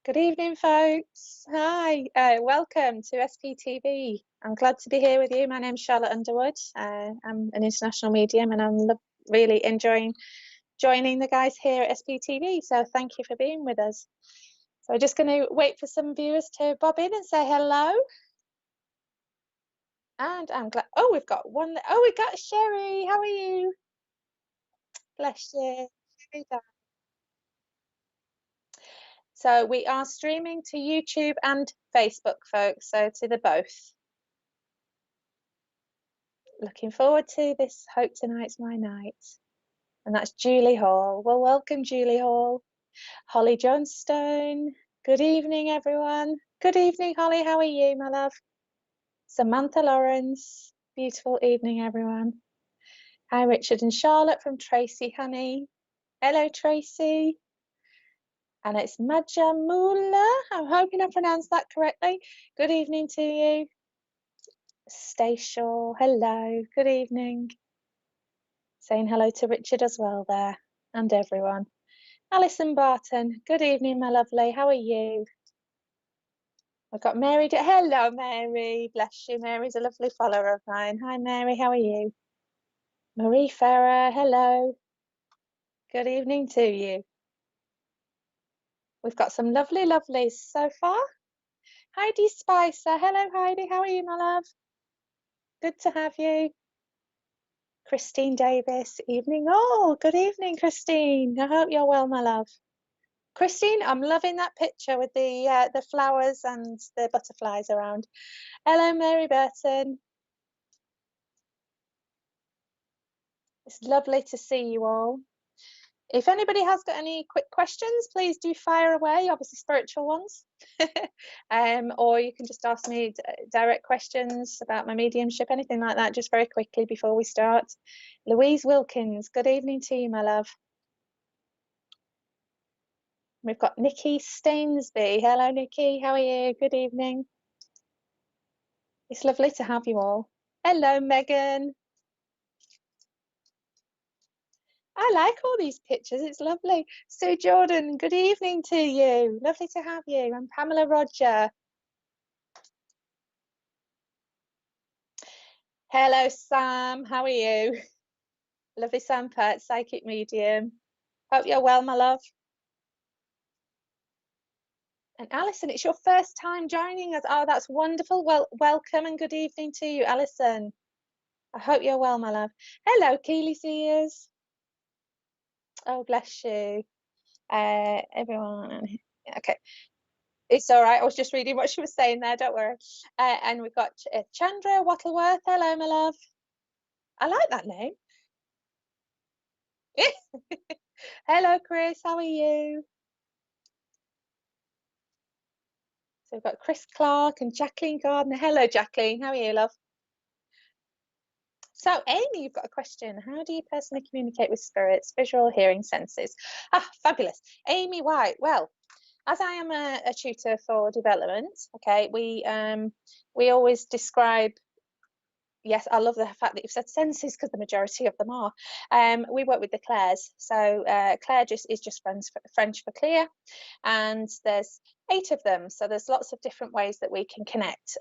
Good evening, folks. Hi, welcome to SPTV. I'm glad to be here with you. My name's Charlotte Underwood. I'm an international medium and I'm really enjoying joining the guys here at SPTV. So thank you for being with us. So we're just going to wait for some viewers to bob in and say hello. And I'm glad. Oh, we've got one. Oh, we got Sherry. How are you? Bless you. So we are streaming to YouTube and Facebook, folks. So to the both. Looking forward to this. Hope tonight's my night. And that's Julie Hall. Well, welcome, Julie Hall. Holly Johnstone. Good evening, everyone. Good evening, Holly. How are you, my love? Samantha Lawrence. Beautiful evening, everyone. Hi, Richard and Charlotte from Tracy Honey. Hello, Tracy. And it's Majamula. I'm hoping I pronounced that correctly. Good evening to you. Stay sure. Hello. Good evening. Saying hello to Richard as well there, and everyone. Alison Barton. Good evening, my lovely. How are you? I've got Mary. Hello, Mary. Bless you. Mary's a lovely follower of mine. Hi, Mary. How are you? Marie Ferrer. Hello. Good evening to you. We've got some lovely lovelies so far. Heidi Spicer. Hello, Heidi. How are you, my love? Good to have you. Christine Davis. Evening. Oh, good evening, Christine. I hope you're well, my love. Christine, I'm loving that picture with the flowers and the butterflies around. Hello, Mary Burton. It's lovely to see you all. If anybody has got any quick questions, please do fire away, obviously spiritual ones. Or you can just ask me direct questions about my mediumship, anything like that, just very quickly before we start. Louise Wilkins, good evening to you, my love. We've got Nikki Stainsby. Hello, Nikki. How are you? Good evening. It's lovely to have you all. Hello, Megan. I like all these pictures. It's lovely. Sue Jordan, good evening to you. Lovely to have you. I'm Pamela Roger. Hello, Sam. How are you? Lovely Sam Pert, psychic medium. Hope you're well, my love. And Alison, it's your first time joining us. Oh, that's wonderful. Well, welcome and good evening to you, Alison. I hope you're well, my love. Hello, Keely Sears. Oh, bless you. Everyone. Okay. It's all right. I was just reading what she was saying there. Don't worry. And we've got Chandra Wattleworth. Hello, my love. I like that name. Hello, Chris. How are you? So we've got Chris Clark and Jacqueline Gardner. Hello, Jacqueline. How are you, love? So, Amy, you've got a question. How do you personally communicate with spirits, visual, hearing, senses? Ah, fabulous. Amy White. Well, as I am a tutor for development, okay, we always describe. Yes, I love the fact that you've said senses because the majority of them are. We work with the Claires. So Claire is just French for clear, and there's 8 of them. So there's lots of different ways that we can connect.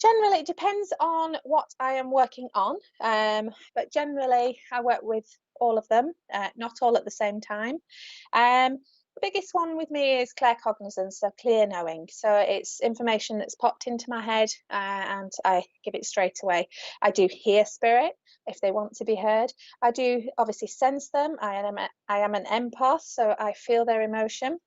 Generally, it depends on what I am working on, but generally I work with all of them, not all at the same time. The biggest one with me is claircognizance, so clear knowing. So it's information that's popped into my head and I give it straight away. I do hear spirit if they want to be heard. I do obviously sense them. I am an empath, so I feel their emotion.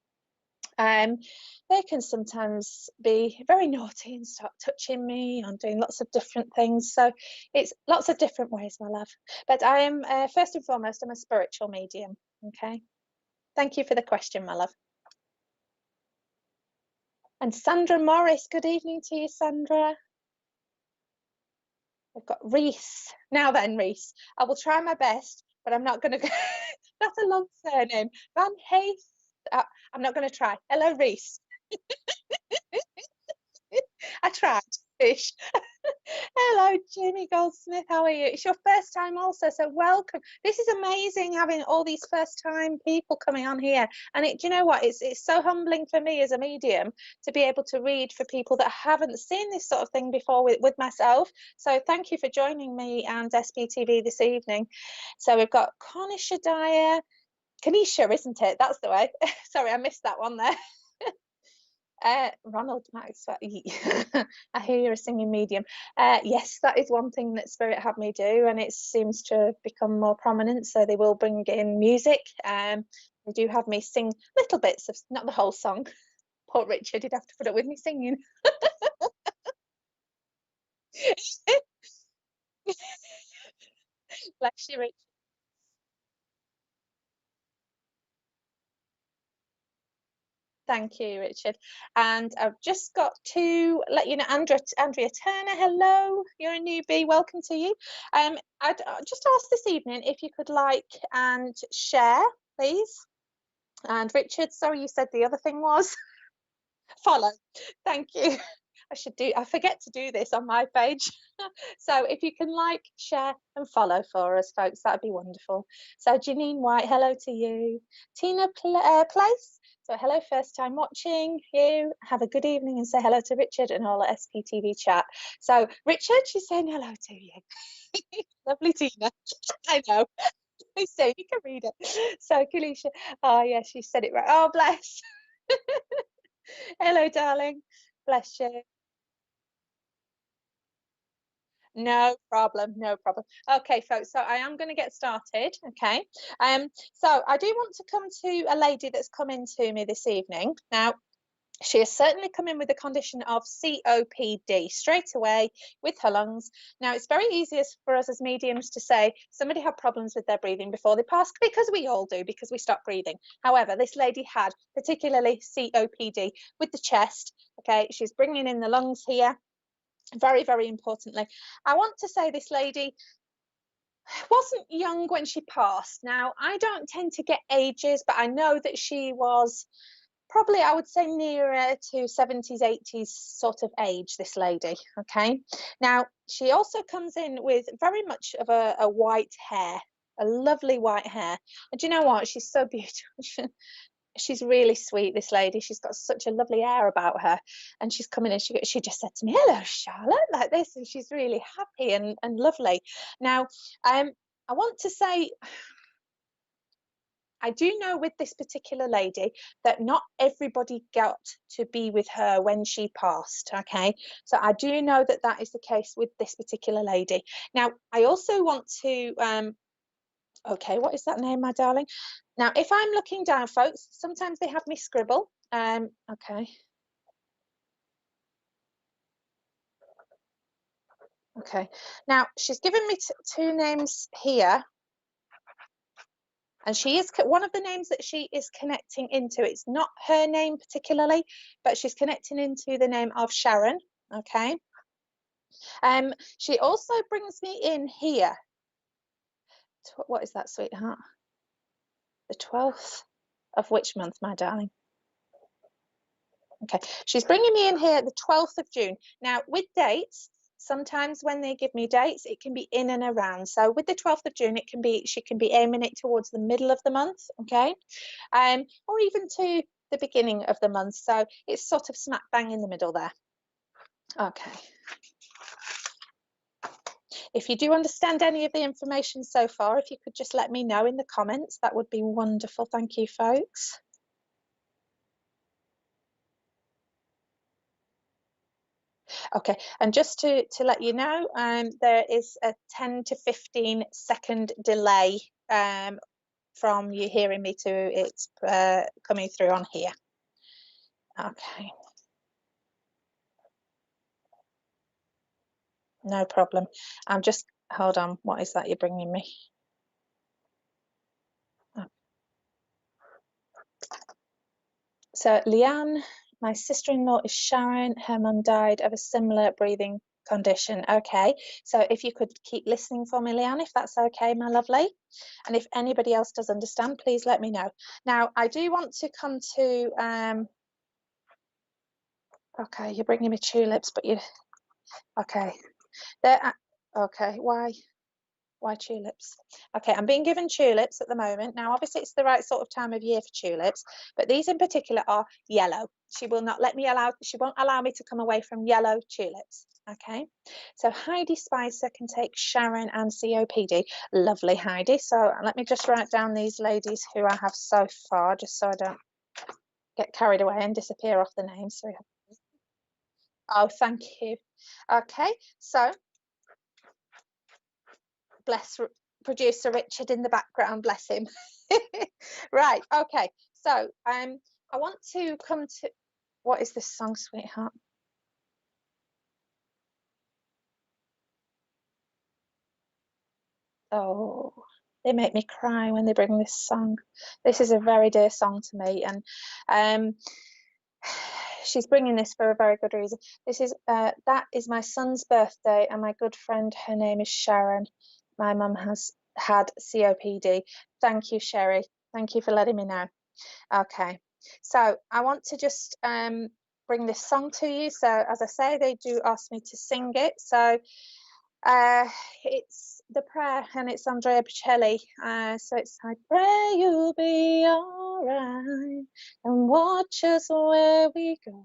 They can sometimes be very naughty and start touching me and doing lots of different things. So it's lots of different ways, my love. But I am, first and foremost, I'm a spiritual medium. Okay. Thank you for the question, my love. And Sandra Morris, good evening to you, Sandra. We've got Reese. Now then, Reese, I will try my best, but I'm not going to, that's a long surname. Van Hayes. I'm not going to try. Hello, Reese. I tried. Fish. Hello, Jimmy Goldsmith. How are you? It's your first time also, so welcome. This is amazing having all these first time people coming on here. And do you know what? It's so humbling for me as a medium to be able to read for people that haven't seen this sort of thing before with myself. So thank you for joining me and SPTV this evening. So we've got Conisha Dyer. Kanisha, isn't it? That's the way. Sorry, I missed that one there. Ronald Maxwell. I hear you're a singing medium. Yes, that is one thing that Spirit had me do, and it seems to have become more prominent. So they will bring in music. They do have me sing little bits of, not the whole song. Poor Richard, he'd have to put up with me singing. Bless you, Richard. Thank you, Richard. And I've just got to let you know, Andrea Turner, hello, you're a newbie, welcome to you. I'd just ask this evening if you could like and share, please. And Richard, sorry, you said the other thing was follow. Thank you. I forget to do this on my page. So if you can like, share and follow for us, folks, that'd be wonderful. So Janine White, hello to you. Tina Place, so hello, first time watching you. Have a good evening and say hello to Richard and all at SPTV chat. So Richard, she's saying hello to you. Lovely Tina. I know. I say you can read it. So Kalisha, oh yeah, she said it right. Oh bless. Hello, darling. Bless you. No problem, no problem. Okay, folks, so I am going to get started, okay? So I do want to come to a lady that's come in to me this evening. Now, she has certainly come in with the condition of COPD straight away with her lungs. Now, it's very easy for us as mediums to say somebody had problems with their breathing before they passed, because we all do, because we stop breathing. However, this lady had particularly COPD with the chest, okay? She's bringing in the lungs here. Very, very importantly, I want to say this lady wasn't young when she passed. Now, I don't tend to get ages, but I know that she was probably, I would say, nearer to 70s, 80s sort of age, this lady, okay? Now, she also comes in with very much of a white hair, a lovely white hair. And do you know what? She's so beautiful. She's really sweet, this lady. She's got such a lovely air about her, and she's coming in. She just said to me, hello, Charlotte, like this, and she's really happy and lovely. Now, I want to say, I do know with this particular lady that not everybody got to be with her when she passed, okay? So I do know that that is the case with this particular lady. Now, I also want to okay, what is that name, my darling? Now, if I'm looking down, folks, sometimes they have me scribble. Okay. Okay. Now, she's given me two names here. And she is one of the names that she is connecting into. It's not her name particularly, but she's connecting into the name of Sharon. Okay. She also brings me in here. What is that, sweetheart? The 12th of which month, my darling? Okay, she's bringing me in here the 12th of June. Now, with dates, sometimes when they give me dates, it can be in and around. So with the 12th of June, it can be, she can be aiming it towards the middle of the month, okay? Or even to the beginning of the month. So it's sort of smack bang in the middle there. Okay. If you do understand any of the information so far, if you could just let me know in the comments, that would be wonderful. Thank you, folks. Okay, and just to let you know, there is a 10 to 15-second delay from you hearing me to it coming through on here. Okay. No problem. I'm just, hold on, what is that you're bringing me? Oh. So Leanne, my sister-in-law is Sharon. Her mum died of a similar breathing condition. Okay, so if you could keep listening for me, Leanne, if that's okay, my lovely. And if anybody else does understand, please let me know. Now, I do want to come to, okay, you're bringing me tulips, but you, okay. Okay, why tulips? Okay, I'm being given tulips at the moment. Now, obviously, it's the right sort of time of year for tulips, but these in particular are yellow. She will not let me she won't allow me to come away from yellow tulips. Okay, so Heidi Spicer can take Sharon and COPD. Lovely, Heidi. So let me just write down these ladies who I have so far, just so I don't get carried away and disappear off the names. So, oh, thank you. Okay, so bless producer Richard in the background, bless him. Right, okay, so I want to come to, what is this song, sweetheart? Oh, they make me cry when they bring this song. This is a very dear song to me, and she's bringing this for a very good reason. This is that is my son's birthday, and my good friend, her name is Sharon. My mum has had COPD. Thank you, Sherry. Thank you for letting me know. Okay, so I want to just bring this song to you. So as I say, they do ask me to sing it. So it's the prayer, and it's Andrea Bocelli. So it's, I pray you'll be all right and watch us where we go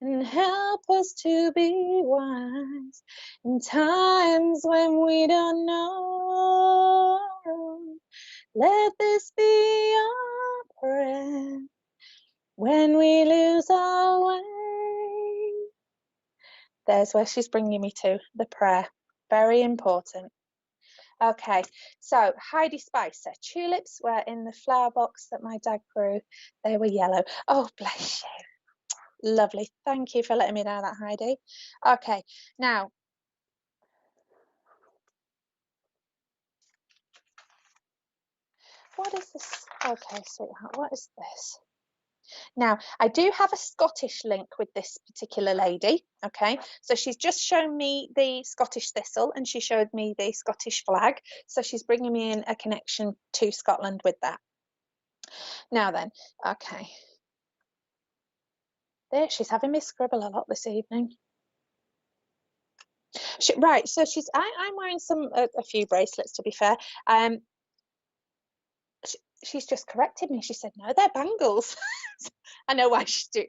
and help us to be wise in times when we don't know. Let this be our prayer when we lose our way. There's where she's bringing me to, the prayer. Very important. Okay, so Heidi Spicer. Tulips were in the flower box that my dad grew. They were yellow. Oh, bless you. Lovely. Thank you for letting me know that, Heidi. Okay, now, what is this? Okay, sweetheart, what is this? Now, I do have a Scottish link with this particular lady, okay? So she's just shown me the Scottish thistle and she showed me the Scottish flag. So she's bringing me in a connection to Scotland with that. Now then, okay. There, she's having me scribble a lot this evening. Right, so I'm wearing a few bracelets, to be fair. She's just corrected me. She said, no, they're bangles. I know why she's doing.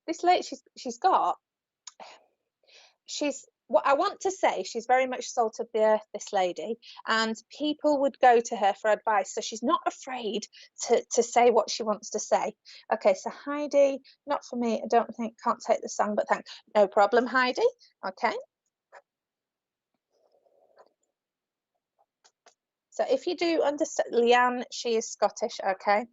This lady. She's what I want to say. She's very much salt of the earth, this lady, and people would go to her for advice. So she's not afraid to say what she wants to say. Okay, so Heidi, not for me. I don't think, can't take the song, but thanks. No problem, Heidi. Okay. So if you do understand, Leanne, she is Scottish, okay?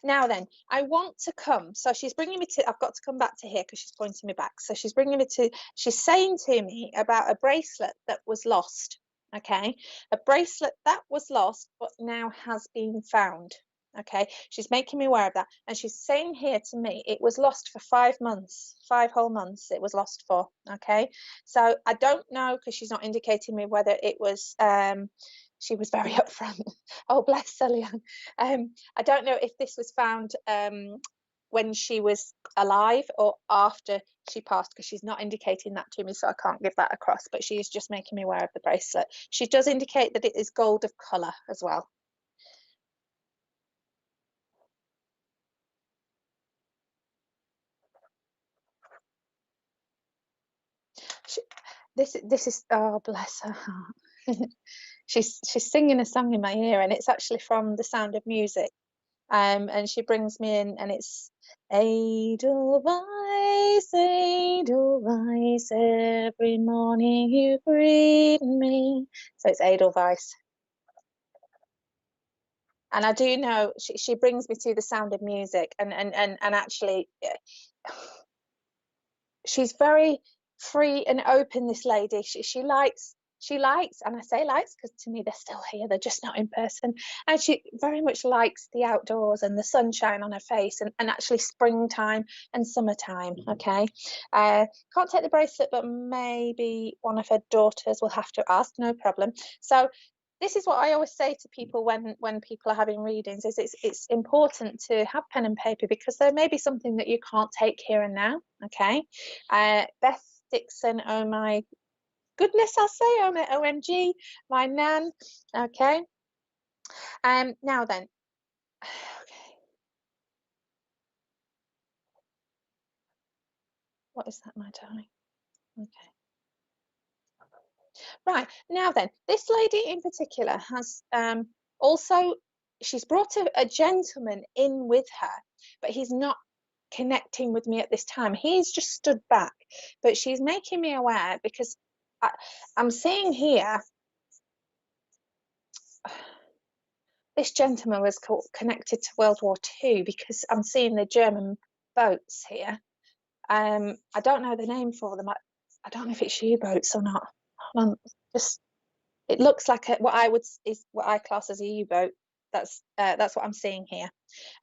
Now then, I want to come. So she's bringing me to, I've got to come back to here because she's pointing me back. So she's bringing me to, she's saying to me about a bracelet that was lost, okay? A bracelet that was lost, but now has been found, okay? She's making me aware of that. And she's saying here to me, it was lost for 5 months, 5 whole months it was lost for, okay? So I don't know, because she's not indicating me whether it was, she was very upfront. Oh, bless her, Leanne. I don't know if this was found when she was alive or after she passed, because she's not indicating that to me, so I can't give that across, but she's just making me aware of the bracelet. She does indicate that it is gold of colour as well. This is, oh, bless her heart. She's singing a song in my ear, and it's actually from The Sound of Music. And she brings me in, and it's Edelweiss, Edelweiss, every morning you greet me. So it's Edelweiss. And I do know she brings me to The Sound of Music, and actually she's very free and open, this lady. She likes, and I say likes because to me they're still here, they're just not in person, and she very much likes the outdoors and the sunshine on her face, and actually springtime and summertime. Okay, can't take the bracelet, but maybe one of her daughters will have to ask, no problem. So this is what I always say to people when people are having readings, is it's important to have pen and paper, because there may be something that you can't take here and now. Okay. Beth Dixon, oh my goodness, I'll say, oh my OMG, my nan. Okay. Now then, okay, what is that, my darling? Okay. Right, now then, this lady in particular has also, she's brought a gentleman in with her, but he's not connecting with me at this time. He's just stood back, but she's making me aware, because I'm seeing here, this gentleman was connected to World War II, because I'm seeing the German boats here. I don't know the name for them. I don't know if it's U-boats or not. Hold on, just, it looks like what I class as a U-boat. That's what I'm seeing here.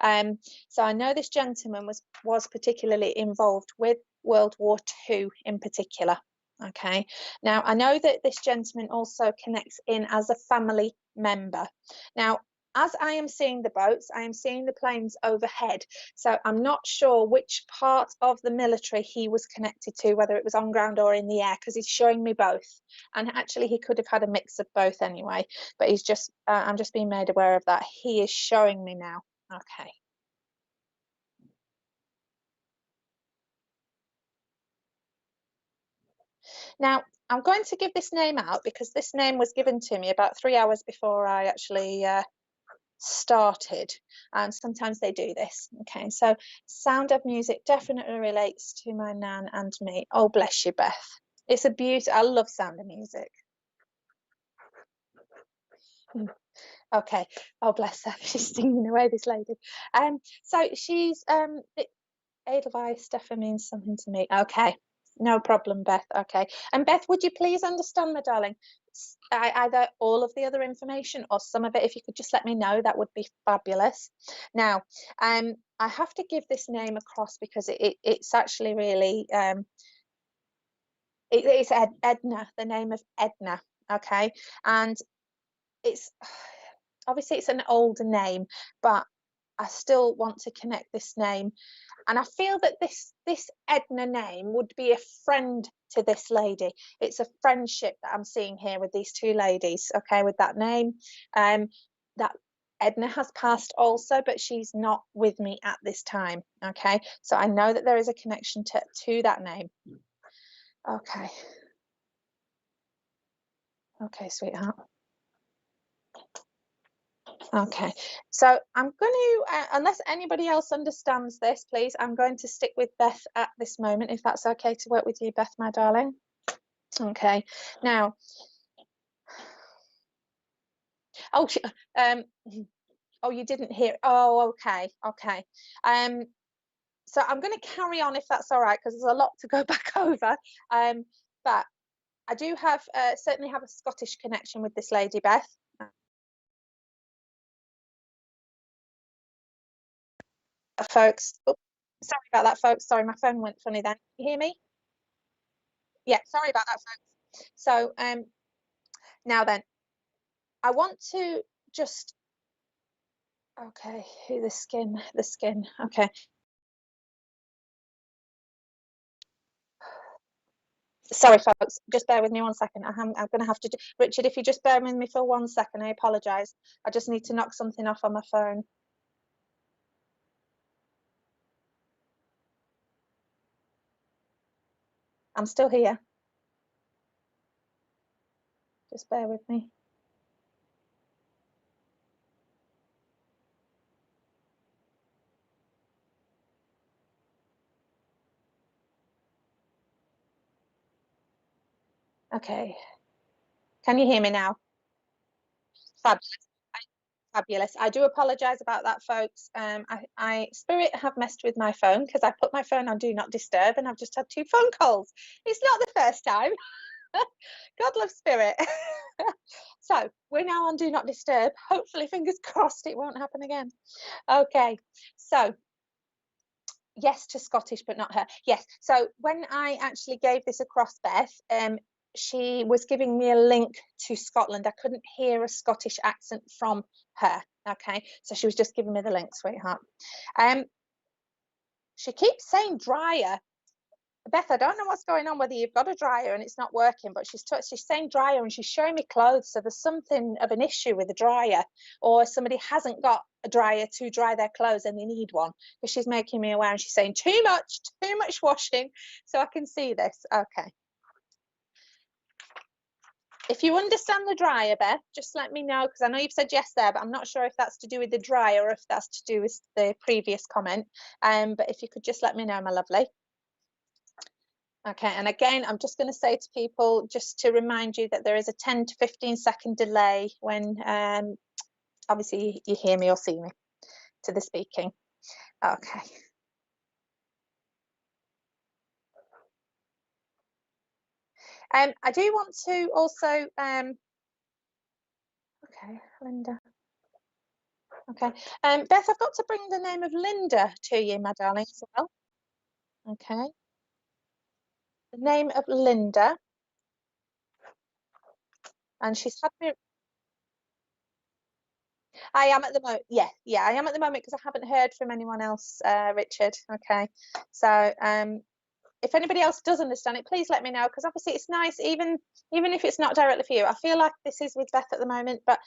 So I know this gentleman was particularly involved with World War II in particular. Okay. Now I know that this gentleman also connects in as a family member. Now, as I am seeing the boats, I am seeing the planes overhead. So I'm not sure which part of the military he was connected to, whether it was on ground or in the air, because he's showing me both. And actually, he could have had a mix of both anyway. But he's just, I'm just being made aware of that. He is showing me now. Okay. Now, I'm going to give this name out, because this name was given to me about 3 hours before I actually started, and sometimes they do this. Okay, so Sound of Music definitely relates to my nan and me. Oh, bless you, Beth. It's a beauty. I love Sound of Music. Okay. Oh, bless her. She's singing away, this lady. So she's Edelweiss definitely means something to me. Okay. No problem, Beth. Okay. And Beth, would you please understand, my darling, either all of the other information or some of it, if you could just let me know, that would be fabulous. Now, I have to give this name across, because it's actually really, it's Edna, the name of Edna. Okay. And it's, obviously it's an older name, but I still want to connect this name. And I feel that this Edna name would be a friend to this lady. It's a friendship that I'm seeing here with these two ladies, okay, with that name. That Edna has passed also, but she's not with me at this time, okay? So I know that there is a connection to that name. Okay. Okay, sweetheart. Okay, so I'm going to, unless anybody else understands this, please, I'm going to stick with Beth at this moment, if that's okay to work with you, Beth, my darling. Okay, now, oh, oh, you didn't hear. Oh, okay, okay. So I'm going to carry on, if that's all right, because there's a lot to go back over. But I do have certainly have a Scottish connection with this lady, Beth. Folks, oh, sorry about that, folks. Sorry, my phone went funny then. Can you hear me? Yeah, sorry about that, folks. So now then, I want to just, okay, the skin, okay. Sorry, folks, just bear with me 1 second. I'm going to have to, Richard, if you just bear with me for 1 second, I apologise. I just need to knock something off on my phone. I'm still here. Just bear with me. Okay. Can you hear me now? Fabulous. Fabulous. I do apologise about that, folks. I Spirit have messed with my phone, because I put my phone on Do Not Disturb, and I've just had 2 phone calls. It's not the first time. God love Spirit. So we're now on Do Not Disturb. Hopefully, fingers crossed, it won't happen again. Okay, so yes to Scottish, but not her. Yes, so when I actually gave this across, Beth, she was giving me a link to Scotland. I couldn't hear a Scottish accent from her. Okay, so she was just giving me the link, sweetheart. She keeps saying dryer. Beth, I don't know what's going on, whether you've got a dryer and it's not working, but she's saying dryer and she's showing me clothes. So there's something of an issue with the dryer, or somebody hasn't got a dryer to dry their clothes and they need one, because she's making me aware and she's saying too much washing. So I can see this. Okay. If you understand the dryer, Beth, just let me know, because I know you've said yes there, but I'm not sure if that's to do with the dryer or if that's to do with the previous comment. But if you could just let me know, my lovely. Okay, and again, I'm just going to say to people, just to remind you that there is a 10 to 15-second delay when obviously you hear me or see me to the speaking. Okay. I do want to also, okay, Linda. Okay, Beth, I've got to bring the name of Linda to you, my darling, as well. Okay. The name of Linda. And she's had me. I am at the moment. Yeah, I am at the moment, because I haven't heard from anyone else, Richard. Okay, so if anybody else does understand it, please let me know, because obviously it's nice, even if it's not directly for you. I feel like this is with Beth at the moment, but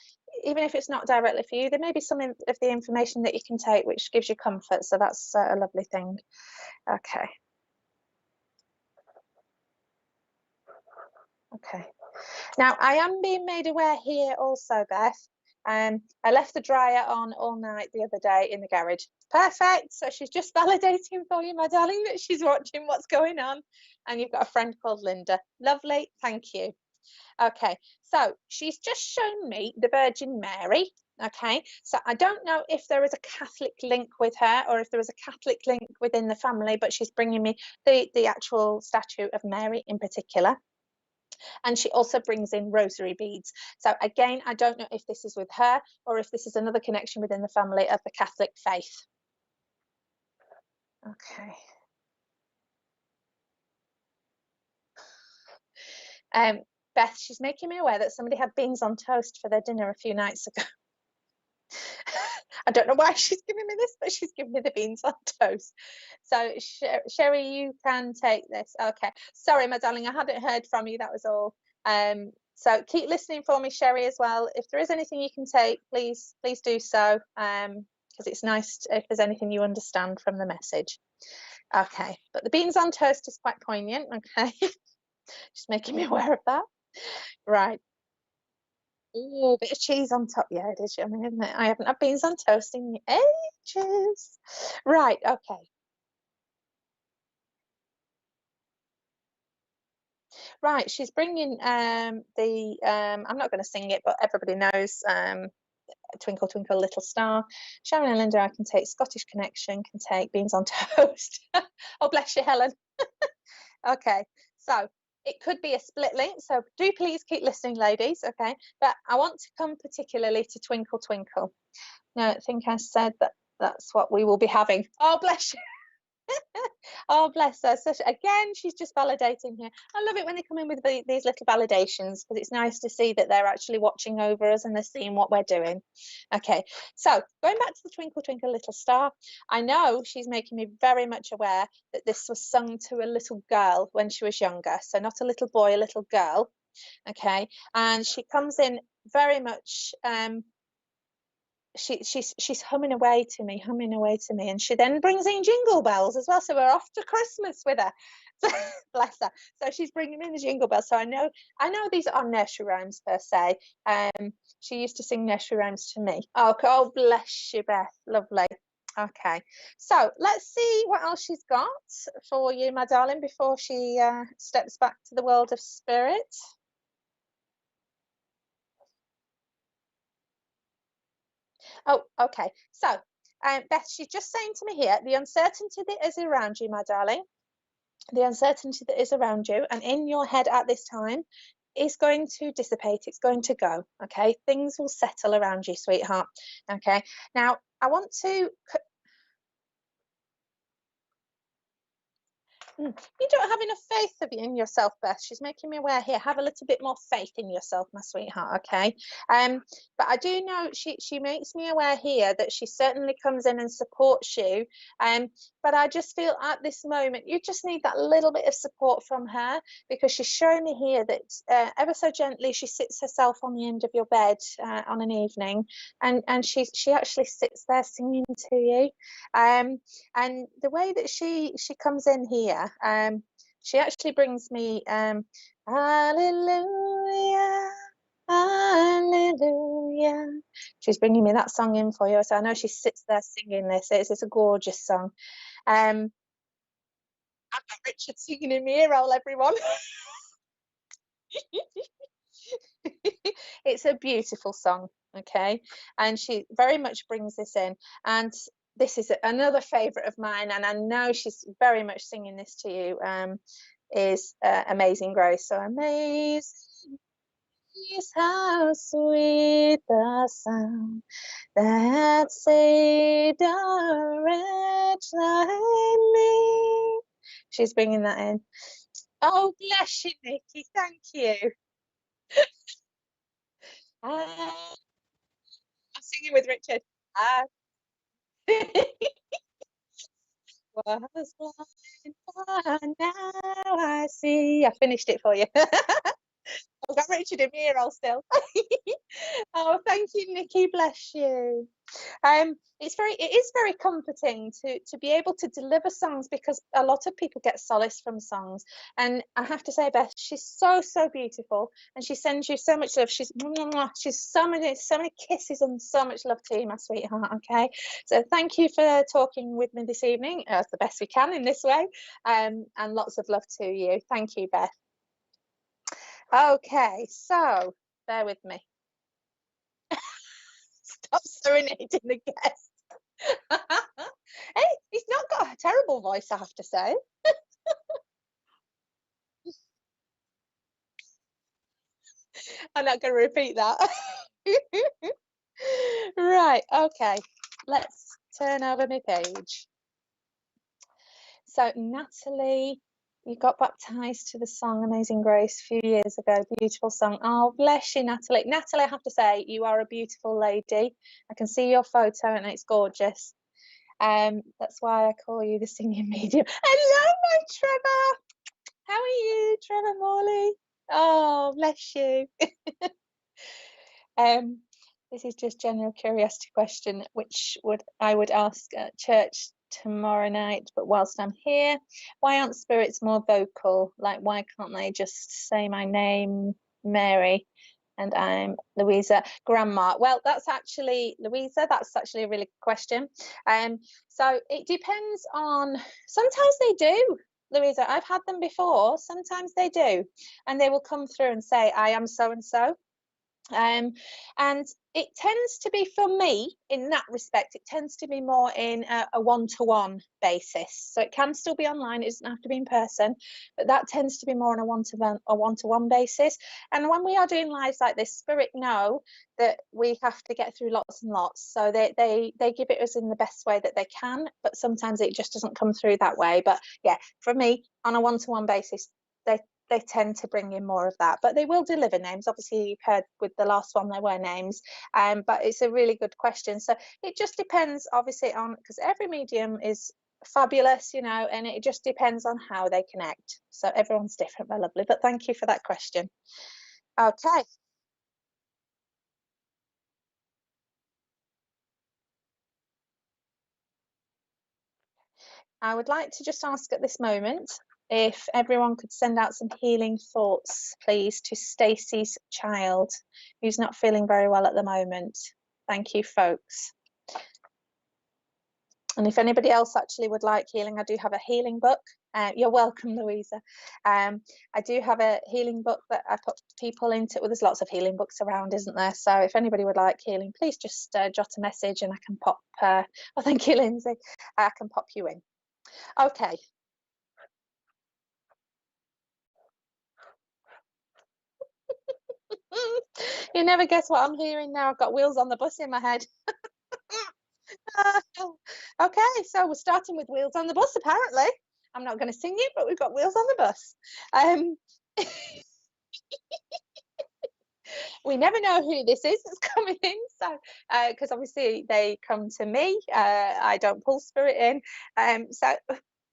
even if it's not directly for you, there may be some of the information that you can take which gives you comfort. So that's a lovely thing. Okay. Okay. Now I am being made aware here also, Beth. I left the dryer on all night the other day in the garage. Perfect. So she's just validating for you, my darling, that she's watching what's going on. And you've got a friend called Linda. Lovely. Thank you. Okay. So she's just shown me the Virgin Mary. Okay. So I don't know if there is a Catholic link with her, or if there is a Catholic link within the family, but she's bringing me the actual statue of Mary in particular. And she also brings in rosary beads. So again, I don't know if this is with her or if this is another connection within the family of the Catholic faith. Okay. Beth, she's making me aware that somebody had beans on toast for their dinner a few nights ago. I don't know why she's giving me this, but she's giving me the beans on toast. So Sherry, you can take this. Okay. Sorry, my darling, I hadn't heard from you. That was all. So keep listening for me, Sherry, as well. If there is anything you can take, please do so, because it's nice if there's anything you understand from the message. Okay, but the beans on toast is quite poignant. Okay, just making me aware of that. Right. Oh, a bit of cheese on top. Yeah, it is yummy, isn't it? I haven't had beans on toast in ages. Right. Okay. Right, she's bringing I'm not going to sing it, but everybody knows Twinkle Twinkle Little Star. Sharon and Linda, I can take Scottish Connection, can take beans on toast. Oh, bless you, Helen. Okay, so it could be a split link, so do please keep listening, ladies. Okay, but I want to come particularly to Twinkle Twinkle. No, I think I said that's what we will be having. Oh, bless you. Oh, bless her. So again, she's just validating here. I love it when they come in with these little validations, because it's nice to see that they're actually watching over us and they're seeing what we're doing. Okay, so going back to the Twinkle Twinkle Little Star, I know she's making me very much aware that this was sung to a little girl when she was younger. So not a little boy, a little girl. Okay, and she comes in very much she's humming away to me, and she then brings in jingle bells as well, so we're off to Christmas with her. Bless her. So she's bringing in the jingle bells. So I know these are nursery rhymes per se. She used to sing nursery rhymes to me. Oh, bless you, Beth. Lovely. Okay, so let's see what else she's got for you, my darling, before she steps back to the world of spirit. Oh, okay. So, Beth, she's just saying to me here, the uncertainty that is around you, my darling, the uncertainty that is around you and in your head at this time is going to dissipate. It's going to go. Okay. Things will settle around you, sweetheart. Okay. Now, I want to... You don't have enough faith in yourself, Beth. She's making me aware here. Have a little bit more faith in yourself, my sweetheart. Okay. But I do know she makes me aware here that she certainly comes in and supports you. But I just feel at this moment you just need that little bit of support from her, because she's showing me here that ever so gently she sits herself on the end of your bed on an evening, and she actually sits there singing to you. And the way that she comes in here, she actually brings me hallelujah, hallelujah. She's bringing me that song in for you, so I know she sits there singing this. It's a gorgeous song. I've got Richard singing in my ear hole, everyone. It's a beautiful song, okay, and she very much brings this in, and this is another favorite of mine, and I know she's very much singing this to you, is Amazing Grace. So amazing is how sweet the sound that saved a wretch like me. She's bringing that in. Oh, bless you, Nikki, thank you. I'm singing with Richard. I was blind, but now I see. I finished it for you. I've got Richard in my ear hole still. Oh, thank you, Nikki. Bless you. It is very comforting to be able to deliver songs, because a lot of people get solace from songs, and I have to say, Beth, she's so beautiful, and she sends you so much love. She's so many kisses and so much love to you, my sweetheart. Okay, so thank you for talking with me this evening as the best we can in this way, and lots of love to you. Thank you, Beth. Okay, so bear with me. Stop serenading the guest. Hey, he's not got a terrible voice, I have to say. I'm not going to repeat that. Right, okay, let's turn over my page. So Natalie, you got baptized to the song Amazing Grace a few years ago. Beautiful song. Oh, bless you, Natalie. Natalie, I have to say, you are a beautiful lady. I can see your photo and it's gorgeous. That's why I call you the singing medium. Hello, my Trevor. How are you, Trevor Morley? Oh, bless you. This is just general curiosity question, which I would ask at church tomorrow night, but whilst I'm here, why aren't spirits more vocal? Like, why can't they just say my name, Mary, and I'm Louisa, Grandma? Well, that's actually, Louisa, that's actually a really good question. So it depends on, sometimes they do, Louisa, I've had them before. Sometimes they do, and they will come through and say, I am so and so. And it tends to be, for me, in that respect, it tends to be more in a one-to-one basis. So it can still be online, it doesn't have to be in person, but that tends to be more on a one-to-one basis. And when we are doing lives like this, Spirit know that we have to get through lots and lots, so they give it us in the best way that they can, but sometimes it just doesn't come through that way. But yeah, for me, on a one-to-one basis, they tend to bring in more of that, but they will deliver names. Obviously, you've heard with the last one there were names, but it's a really good question. So it just depends, obviously, on, because every medium is fabulous, you know, and it just depends on how they connect. So everyone's different, my lovely, but thank you for that question. Okay. I would like to just ask at this moment if everyone could send out some healing thoughts, please, to Stacey's child, who's not feeling very well at the moment. Thank you, folks. And if anybody else actually would like healing, I do have a healing book. You're welcome, Louisa. I do have a healing book that I put people into. Well, there's lots of healing books around, isn't there? So if anybody would like healing, please just jot a message and I can pop, oh, thank you, Lindsay. I can pop you in. Okay. You never guess what I'm hearing now. I've got wheels on the bus in my head. Okay, so we're starting with wheels on the bus, apparently. I'm not going to sing it, but we've got wheels on the bus. We never know who this is that's coming in, so because obviously they come to me, I don't pull spirit in, so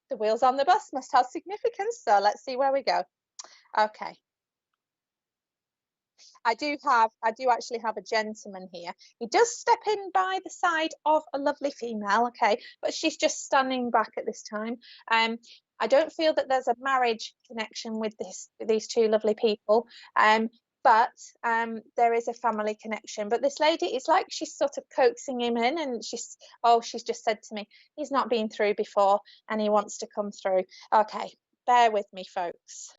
the wheels on the bus must have significance. So let's see where we go. Okay. I do actually have a gentleman here. He does step in by the side of a lovely female, okay, but she's just standing back at this time. I don't feel that there's a marriage connection with these two lovely people, but there is a family connection. But this lady is like she's sort of coaxing him in, and she's just said to me, he's not been through before and he wants to come through. Okay, bear with me, folks.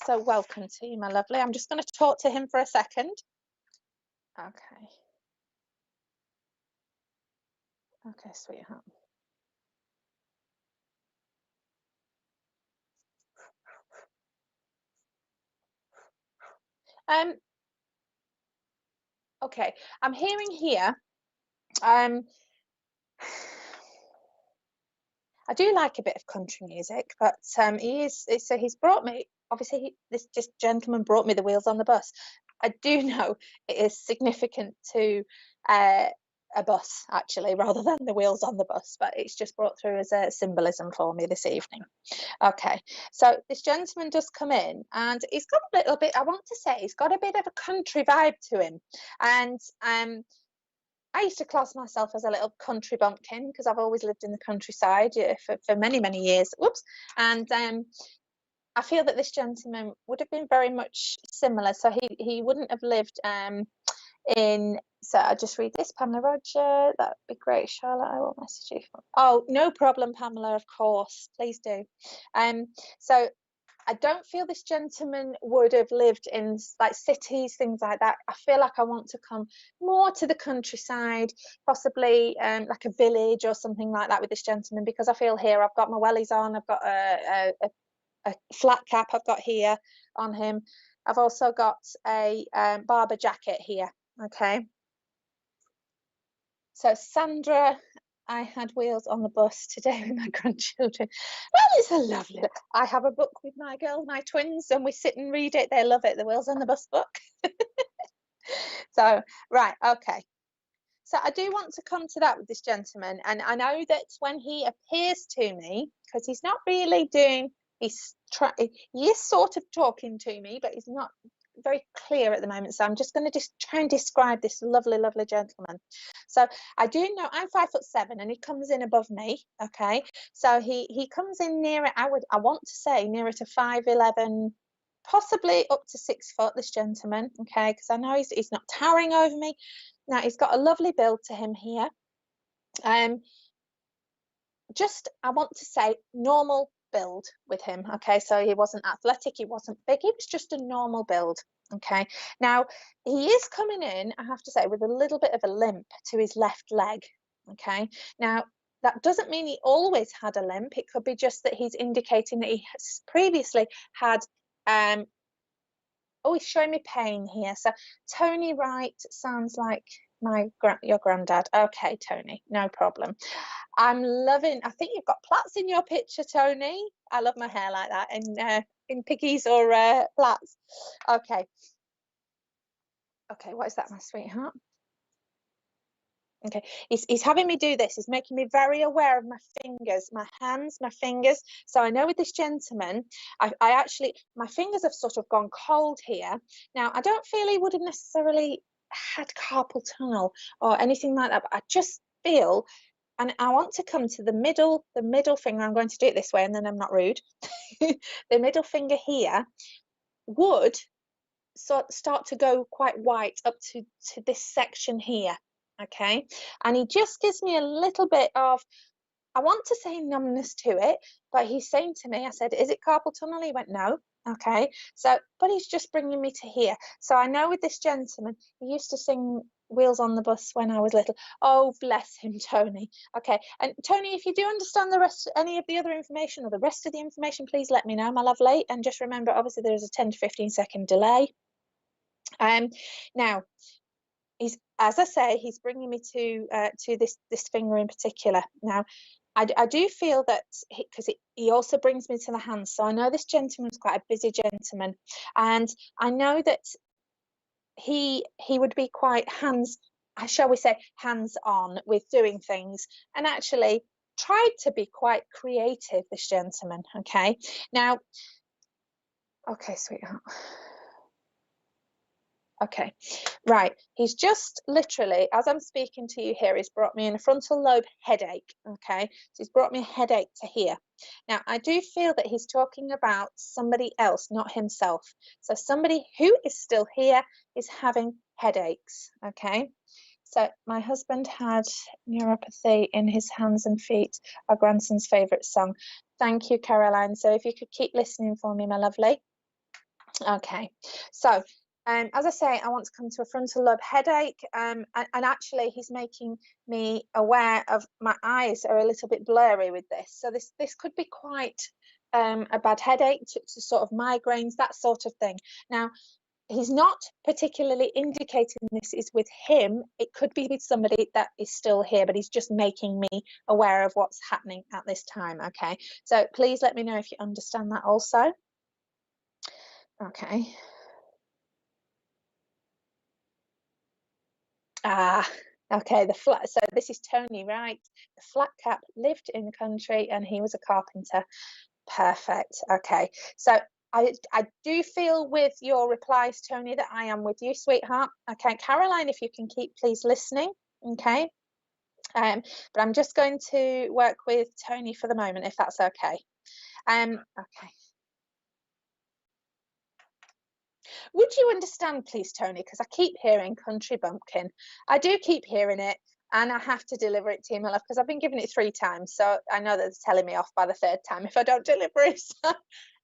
So welcome to you, my lovely. I'm just going to talk to him for a second. Okay. Okay, sweetheart. Okay, I'm hearing here. I do like a bit of country music, but he's brought me, obviously this gentleman brought me the wheels on the bus. I do know it is significant to a bus, actually, rather than the wheels on the bus, but it's just brought through as a symbolism for me this evening. Okay, so this gentleman does come in, and he's got a little bit, I want to say he's got a bit of a country vibe to him, and I used to class myself as a little country bumpkin because I've always lived in the countryside for many, many years. Whoops. And I feel that this gentleman would have been very much similar. So he wouldn't have lived in, so I'll just read this. Pamela Roger, that would be great. Charlotte, I will message you. Oh, no problem, Pamela, of course. Please do. So I don't feel this gentleman would have lived in like cities, things like that. I feel like I want to come more to the countryside, possibly like a village or something like that with this gentleman, because I feel here I've got my wellies on, I've got a flat cap I've got here on him. I've also got a Barber jacket here. Okay. So Sandra, I had wheels on the bus today with my grandchildren. Well, it's a lovely. I have a book with my girls, my twins, and we sit and read it. They love it. The wheels on the bus book. So, right, okay. So I do want to come to that with this gentleman, and I know that when he appears to me, because he's not really doing, he is sort of talking to me, but he's not very clear at the moment. So I'm just going to try and describe this lovely, lovely gentleman. So I do know I'm 5'7", and he comes in above me. Okay, so he comes in nearer. I want to say nearer to 5'11", possibly up to 6 foot. This gentleman, okay, because I know he's not towering over me. Now he's got a lovely build to him here. Just I want to say normal build with him. Okay, so he wasn't athletic, he wasn't big, he was just a normal build. Okay, now he is coming in, I have to say, with a little bit of a limp to his left leg. Okay, now that doesn't mean he always had a limp. It could be just that he's indicating that he has previously had oh, he's showing me pain here. So Tony Wright sounds like your granddad. Okay, Tony, no problem. I'm loving, I think you've got plaits in your picture, Tony. I love my hair like that in piggies or plaits. Okay. Okay, what is that, my sweetheart? Okay, he's having me do this. He's making me very aware of my fingers, my hands, my fingers. So I know with this gentleman, I actually, my fingers have sort of gone cold here. Now, I don't feel he would have necessarily had carpal tunnel or anything like that, but I just feel, and I want to come to the middle finger. I'm going to do it this way, and then I'm not rude. The middle finger here would start to go quite white up to this section here. Okay, and he just gives me a little bit of, I want to say numbness to it, but he's saying to me, I said, is it carpal tunnel? He went, no. Okay, so but he's just bringing me to here. So I know with this gentleman, he used to sing Wheels on the Bus when I was little. Oh, bless him, Tony. Okay, and Tony, if you do understand the rest, any of the other information or the rest of the information, please let me know, my lovely. And just remember, obviously there is a 10 to 15 second delay. Now he's, as I say, he's bringing me to this finger in particular. Now I do feel that because he also brings me to the hands. So I know this gentleman's quite a busy gentleman, and I know that he would be quite shall we say, hands-on with doing things, and actually tried to be quite creative, this gentleman. Okay, now, okay, sweetheart. Okay, right. He's just literally, as I'm speaking to you here, he's brought me in a frontal lobe headache. Okay, so he's brought me a headache to here. Now, I do feel that he's talking about somebody else, not himself. So somebody who is still here is having headaches. Okay, so my husband had neuropathy in his hands and feet, our grandson's favourite song. Thank you, Caroline. So if you could keep listening for me, my lovely. Okay, so as I say, I want to come to a frontal lobe headache, and actually he's making me aware of my eyes are a little bit blurry with this. So this could be quite a bad headache to sort of migraines, that sort of thing. Now, he's not particularly indicating this is with him. It could be with somebody that is still here, but he's just making me aware of what's happening at this time. Okay, so please let me know if you understand that also. Okay. Okay, the flat. So this is Tony, right? The flat cap lived in the country and he was a carpenter. Perfect. Okay, so I do feel with your replies, Tony, that I am with you, sweetheart. Okay, Caroline, if you can keep please listening. Okay, but I'm just going to work with Tony for the moment, if that's okay. Okay. Would you understand, please, Tony, because I keep hearing country bumpkin. I do keep hearing it, and I have to deliver it to you, my love, because I've been giving it 3 times, so I know that they're telling me off by the 3rd time if I don't deliver it. So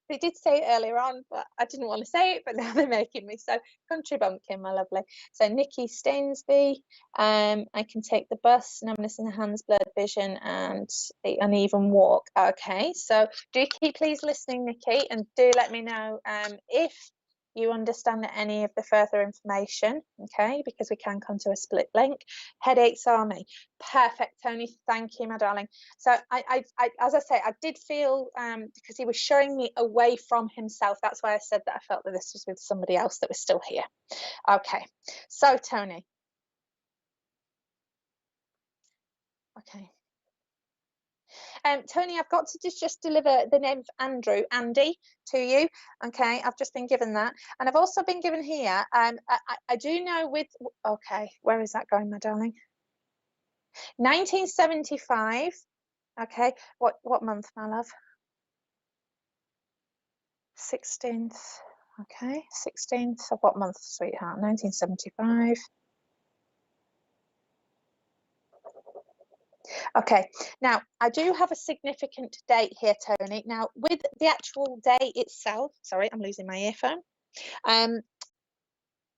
they did say it earlier on, but I didn't want to say it, but now they're making me. So country bumpkin, my lovely. So Nikki Stainsby, I can take the bus, numbness in the hands, blurred vision, and the uneven walk. Okay, so do keep please listening, Nikki, and do let me know if you understand any of the further information, okay, because we can come to a split link. Headaches are me. Perfect, Tony. Thank you, my darling. So I as I say, I did feel because he was showing me away from himself. That's why I said that I felt that this was with somebody else that was still here. Okay, so Tony. Okay. Tony, I've got to just deliver the name of Andy, to you. Okay, I've just been given that. And I've also been given here, I do know with, okay, where is that going, my darling? 1975. Okay, what month, my love? 16th. Okay, 16th of what month, sweetheart? 1975. Okay, now I do have a significant date here, Tony. Now, with the actual day itself, sorry, I'm losing my earphone.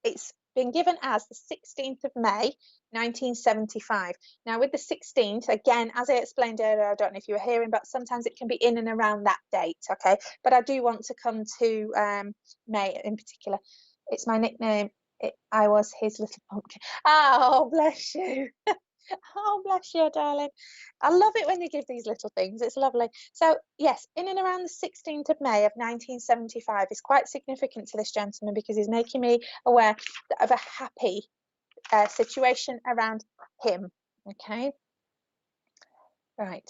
It's been given as the 16th of May, 1975. Now, with the 16th, again, as I explained earlier, I don't know if you were hearing, but sometimes it can be in and around that date, okay? But I do want to come to May in particular. It's my nickname. I was his little pumpkin. Oh, bless you. Oh, bless you, darling. I love it when they give these little things. It's lovely. So, yes, in and around the 16th of May of 1975 is quite significant to this gentleman because he's making me aware of a happy situation around him. Okay. Right.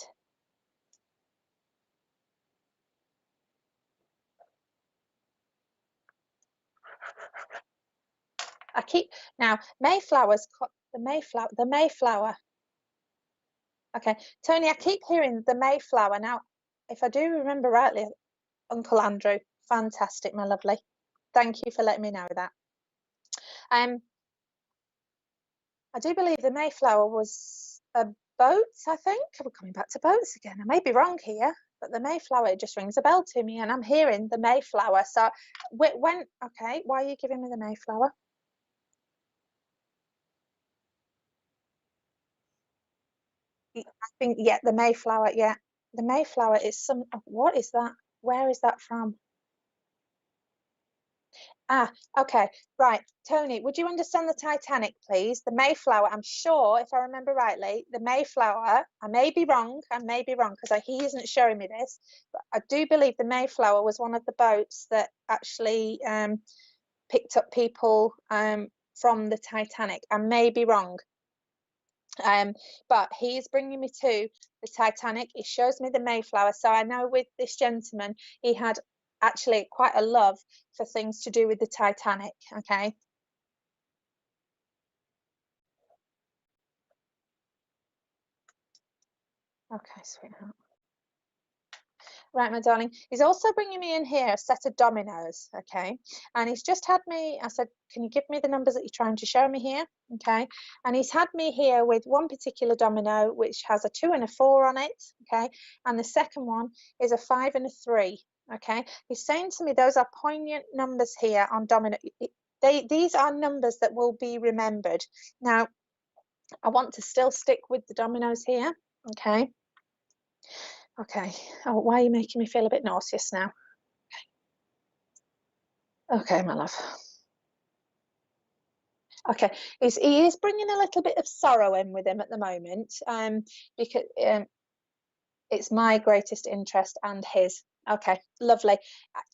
I keep now Mayflowers. The Mayflower. Okay, Tony, I keep hearing the Mayflower. Now, if I do remember rightly, Uncle Andrew, fantastic, my lovely. Thank you for letting me know that. I do believe the Mayflower was a boat, I think. We're coming back to boats again. I may be wrong here, but the Mayflower, it just rings a bell to me, and I'm hearing the Mayflower. So okay, why are you giving me the Mayflower? I think, yeah, the Mayflower, yeah. The Mayflower is what is that? Where is that from? Okay, right. Tony, would you understand the Titanic, please? The Mayflower, I'm sure, if I remember rightly, the Mayflower, I may be wrong because he isn't showing me this, but I do believe the Mayflower was one of the boats that actually picked up people from the Titanic. I may be wrong. But he's bringing me to the Titanic. He shows me the Mayflower. So I know with this gentleman, he had actually quite a love for things to do with the Titanic. Okay. Okay, sweetheart. Right, my darling. He's also bringing me in here a set of dominoes, okay? And he's just had me, I said, can you give me the numbers that you're trying to show me here? Okay. And he's had me here with one particular domino, which has a 2 and a 4 on it, okay? And the second one is a 5 and a 3, okay? He's saying to me those are poignant numbers here on domino. These are numbers that will be remembered. Now, I want to still stick with the dominoes here, okay? Okay. Oh, why are you making me feel a bit nauseous now? Okay, my love. Okay, he is bringing a little bit of sorrow in with him at the moment, because it's my greatest interest and his. Okay, lovely.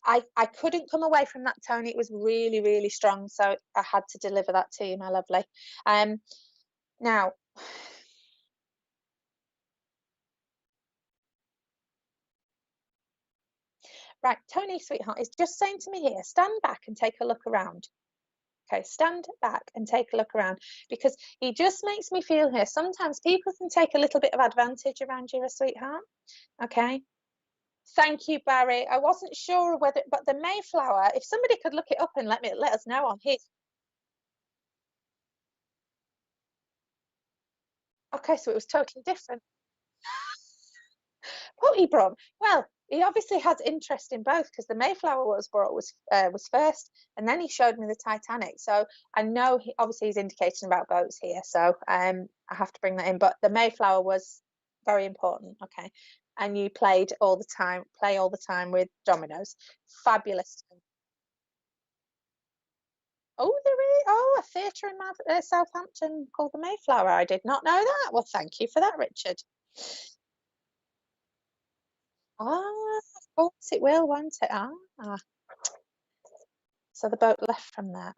I couldn't come away from that, Tony. It was really, really strong, so I had to deliver that to you, my lovely. Now. Right, Tony, sweetheart, is just saying to me here, stand back and take a look around. Okay, stand back and take a look around, because he just makes me feel here. Sometimes people can take a little bit of advantage around you, sweetheart. Okay. Thank you, Barry. I wasn't sure whether, but the Mayflower, if somebody could look it up and let us know on his. Okay, so it was totally different. What he brought? Well, he obviously has interest in both, because the Mayflower was first, and then he showed me the Titanic. So I know obviously he's indicating about boats here. So I have to bring that in. But the Mayflower was very important. Okay, and you play all the time with dominoes. Fabulous. Oh, there is. Oh, a theatre in Southampton called the Mayflower. I did not know that. Well, thank you for that, Richard. Of course it will, won't it? So the boat left from there.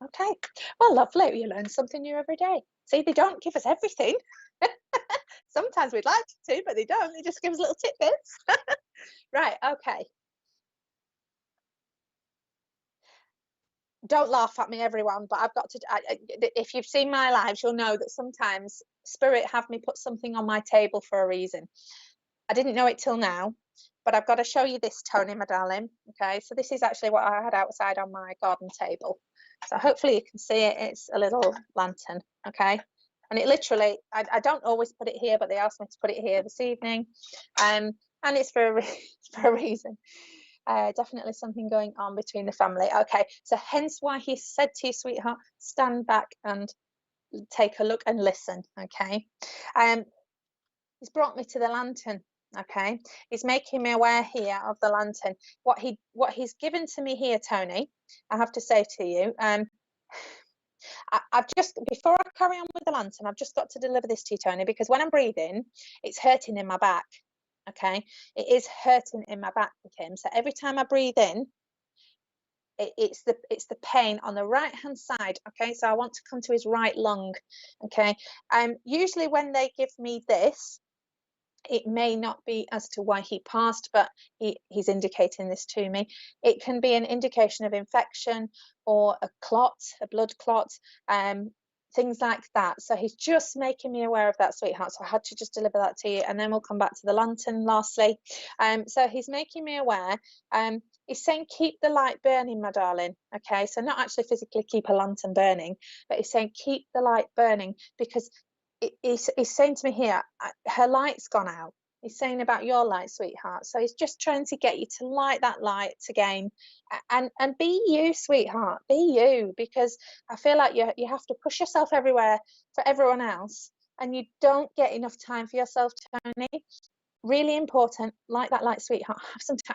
Okay. Well, lovely. You learn something new every day. See, they don't give us everything. Sometimes we'd like to, but they don't. They just give us little tidbits. Right. Okay. Don't laugh at me, everyone, but I've got to. If you've seen my lives, you'll know that sometimes Spirit have me put something on my table for a reason. I didn't know it till now, but I've got to show you this, Tony, my darling. Okay, so this is actually what I had outside on my garden table. So hopefully you can see it. It's a little lantern, okay? And it literally, I don't always put it here, but they asked me to put it here this evening. And it's for a reason. Definitely something going on between the family. Okay, so hence why he said to you, sweetheart, stand back and take a look and listen, okay? He's brought me to the lantern. Okay, he's making me aware here of the lantern. What he's given to me here, Tony, I have to say to you, I've just, before I carry on with the lantern, I've just got to deliver this to you, Tony, because when I'm breathing, it's hurting in my back. Okay, it is hurting in my back with him. So every time I breathe in, it's the pain on the right hand side. Okay, so I want to come to his right lung. Okay, usually when they give me this, it may not be as to why he passed, but he's indicating this to me. It can be an indication of infection or a clot, a blood clot, things like that. So he's just making me aware of that, sweetheart. So I had to just deliver that to you, and then we'll come back to the lantern lastly. So he's making me aware. He's saying keep the light burning, my darling. Okay, so not actually physically keep a lantern burning, but he's saying keep the light burning, because he's saying to me here, her light's gone out. He's saying about your light, sweetheart. So he's just trying to get you to light that light again, and be you, sweetheart. Be you, because I feel like you have to push yourself everywhere for everyone else, and you don't get enough time for yourself, Tony. Really important. Light that light, sweetheart.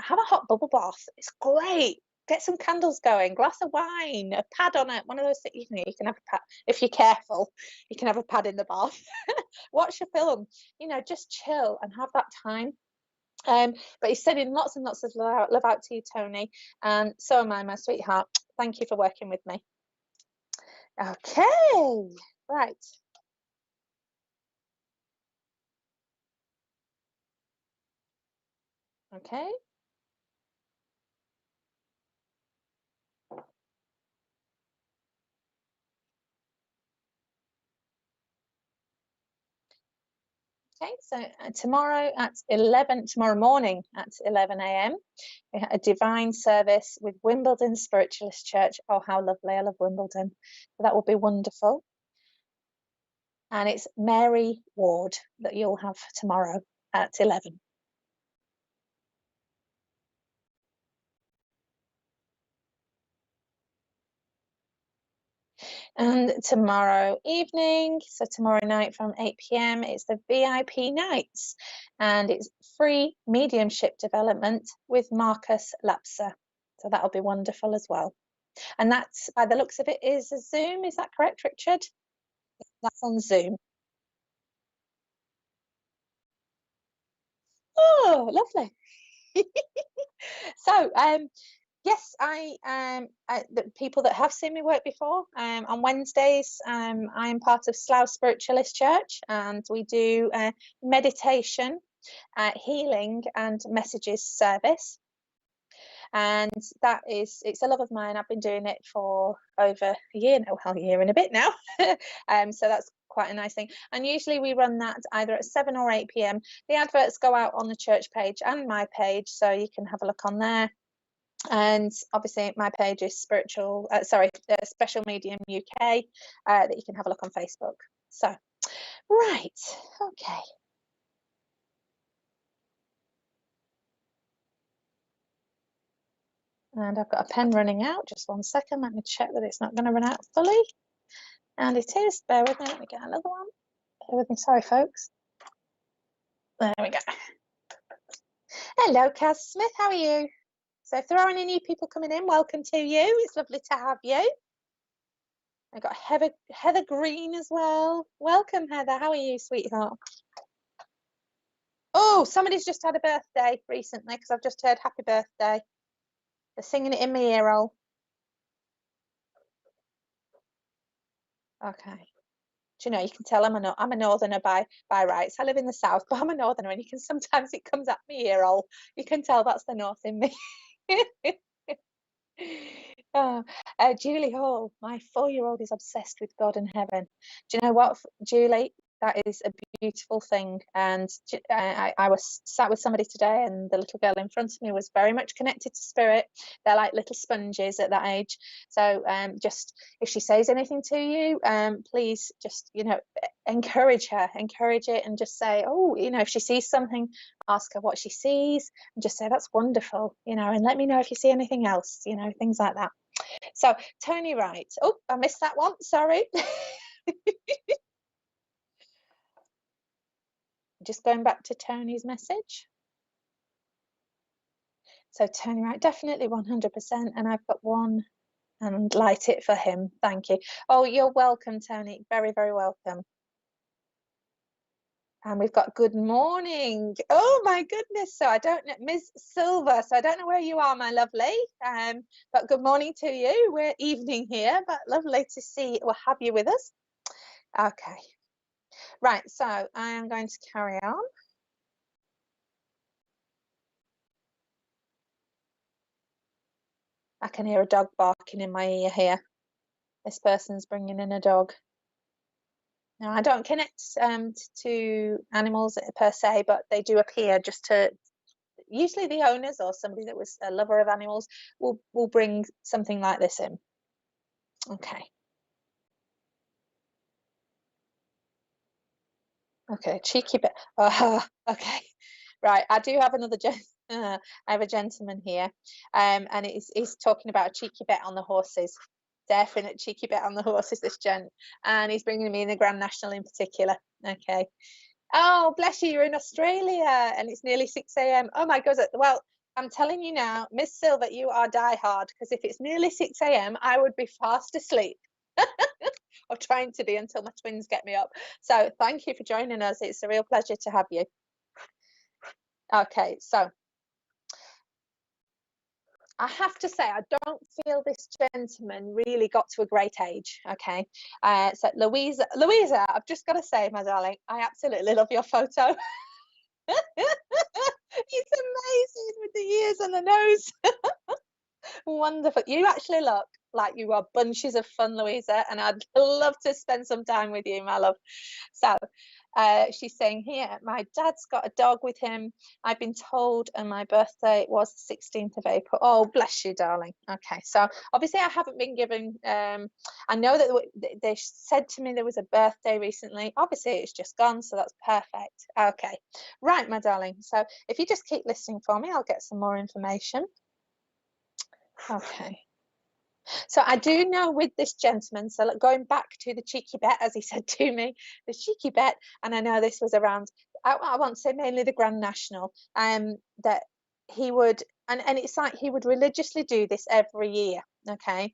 Have a hot bubble bath. It's great. get some candles going, glass of wine, a pad on it, one of those things. You can have a pad if you're careful. You can have a pad in the bath. Watch a film, just chill and have that time. But he's sending lots and lots of love out to you, Tony, and so am I, my sweetheart. Thank you for working with me. Okay, right. Okay. Okay, so tomorrow morning at 11 a.m. a divine service with Wimbledon Spiritualist Church. Oh, how lovely. I love Wimbledon. That will be wonderful. And it's Mary Ward that you'll have tomorrow at 11. And tomorrow evening, so tomorrow night from 8 p.m, it's the VIP nights, and it's free mediumship development with Marcus Lapser. So that'll be wonderful as well. And that's, by the looks of it, is a Zoom. Is that correct, Richard? That's on Zoom. Oh, lovely. So, yes, the people that have seen me work before, on Wednesdays, I am part of Slough Spiritualist Church, and we do meditation, healing and messages service. And it's a love of mine. I've been doing it for over a year now, well, a year and a bit now. So that's quite a nice thing. And usually we run that either at 7 or 8 p.m. The adverts go out on the church page and my page, so you can have a look on there. And obviously my page is Special Medium UK, that you can have a look on Facebook. So, right, okay. And I've got a pen running out. Just 1 second. Let me check that it's not going to run out fully. And it is. Bear with me. Let me get another one. Bear with me. Sorry, folks. There we go. Hello, Kaz Smith. How are you? So if there are any new people coming in, welcome to you. It's lovely to have you. I've got Heather Green as well. Welcome, Heather. How are you, sweetheart? Oh, somebody's just had a birthday recently, because I've just heard happy birthday. They're singing it in my ear roll. Okay. Do you know, you can tell I'm a northerner by rights. I live in the south, but I'm a northerner, and sometimes it comes up my ear roll. You can tell that's the north in me. Oh, Julie Hall, my 4-year-old is obsessed with God and heaven. Do you know what, Julie? That is a beautiful thing. And I was sat with somebody today, and the little girl in front of me was very much connected to spirit. They're like little sponges at that age. So just if she says anything to you, please just, encourage it, and just say, oh, if she sees something, ask her what she sees, and just say, that's wonderful, and let me know if you see anything else, things like that. So Tony Wright, oh, I missed that one, sorry. Just going back to Tony's message. So Tony Wright, definitely 100%, and I've got one, and light it for him. Thank you. Oh, you're welcome, Tony. Very, very welcome. And we've got good morning. Oh my goodness. So I don't know, Ms. Silver. So I don't know where you are, my lovely. But good morning to you. We're evening here, but lovely to see or have you with us. Okay. Right. So I am going to carry on. I can hear a dog barking in my ear here. This person's bringing in a dog. Now, I don't connect to animals per se, but they do appear just to, usually the owners or somebody that was a lover of animals will bring something like this in. Okay. Okay, cheeky bit. Okay. Right, I do have another I have a gentleman here, and he's talking about a cheeky bet on the horses. Definite cheeky bet on the horses, this gent, and he's bringing me in the Grand National in particular. Okay. Oh, bless you, you're in Australia, and it's nearly 6 a.m. Oh my God. Well, I'm telling you now, Miss Silver, you are diehard, because if it's nearly 6 a.m, I would be fast asleep. Or trying to be until my twins get me up. So thank you for joining us. It's a real pleasure to have you. Okay, so I have to say, I don't feel this gentleman really got to a great age. Okay, so Louisa, I've just got to say, my darling, I absolutely love your photo. It's amazing with the ears and the nose. Wonderful. You actually look like you are bunches of fun, Louisa, and I'd love to spend some time with you, my love. So she's saying here, my dad's got a dog with him. I've been told, and my birthday was the 16th of April. Oh, bless you, darling. Okay, so obviously I haven't been given, I know that they said to me there was a birthday recently. Obviously it's just gone, so that's perfect. Okay, right, my darling. So if you just keep listening for me, I'll get some more information. Okay. So I do know with this gentleman, so going back to the cheeky bet, as he said to me, the cheeky bet, and I know this was around, I want to say mainly the Grand National, that he would, and it's like he would religiously do this every year. Okay.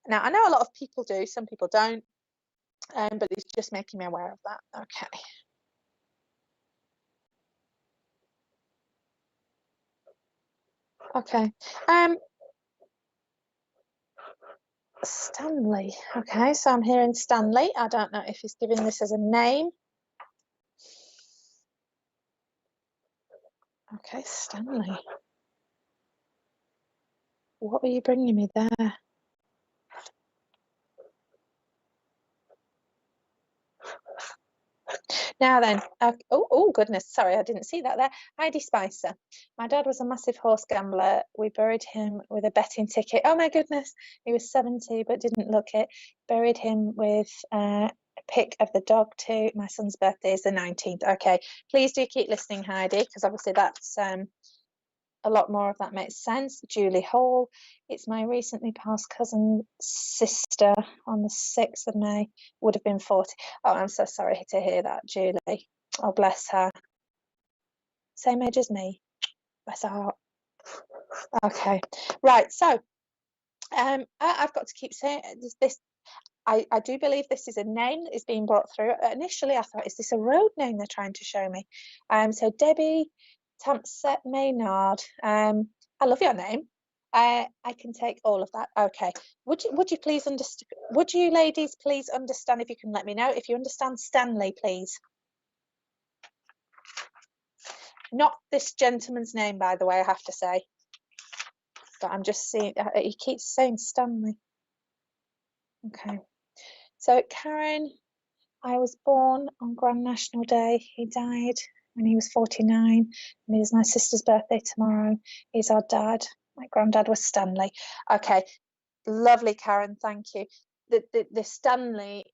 Now I know a lot of people do, some people don't, but he's just making me aware of that. Okay. Okay. Stanley. Okay, so I'm hearing Stanley. I don't know if he's giving this as a name. Okay, Stanley. What were you bringing me there? Now then, oh goodness, sorry, I didn't see that there. Heidi Spicer. My dad was a massive horse gambler. We buried him with a betting ticket. Oh my goodness, he was 70 but didn't look it. Buried him with a pic of the dog too. My son's birthday is the 19th. Okay, please do keep listening, Heidi, because obviously that's a lot more of that makes sense. Julie Hall. It's my recently passed cousin's sister on the 6th of May. Would have been 40. Oh, I'm so sorry to hear that, Julie. Oh, bless her. Same age as me. Bless her heart. Okay, right. So I've got to keep saying this. I do believe this is a name that is being brought through. Initially, I thought, is this a road name they're trying to show me? So Debbie Tampset Maynard. I love your name. I can take all of that. Okay. Would you please understand? Would you ladies please understand? If you can let me know if you understand Stanley, please. Not this gentleman's name, by the way, I have to say. But I'm just seeing. He keeps saying Stanley. Okay. So Karen, I was born on Grand National Day. He died when he was 49, and it is my sister's birthday tomorrow. He's our dad. My granddad was Stanley. Okay, lovely, Karen. Thank you. The Stanley,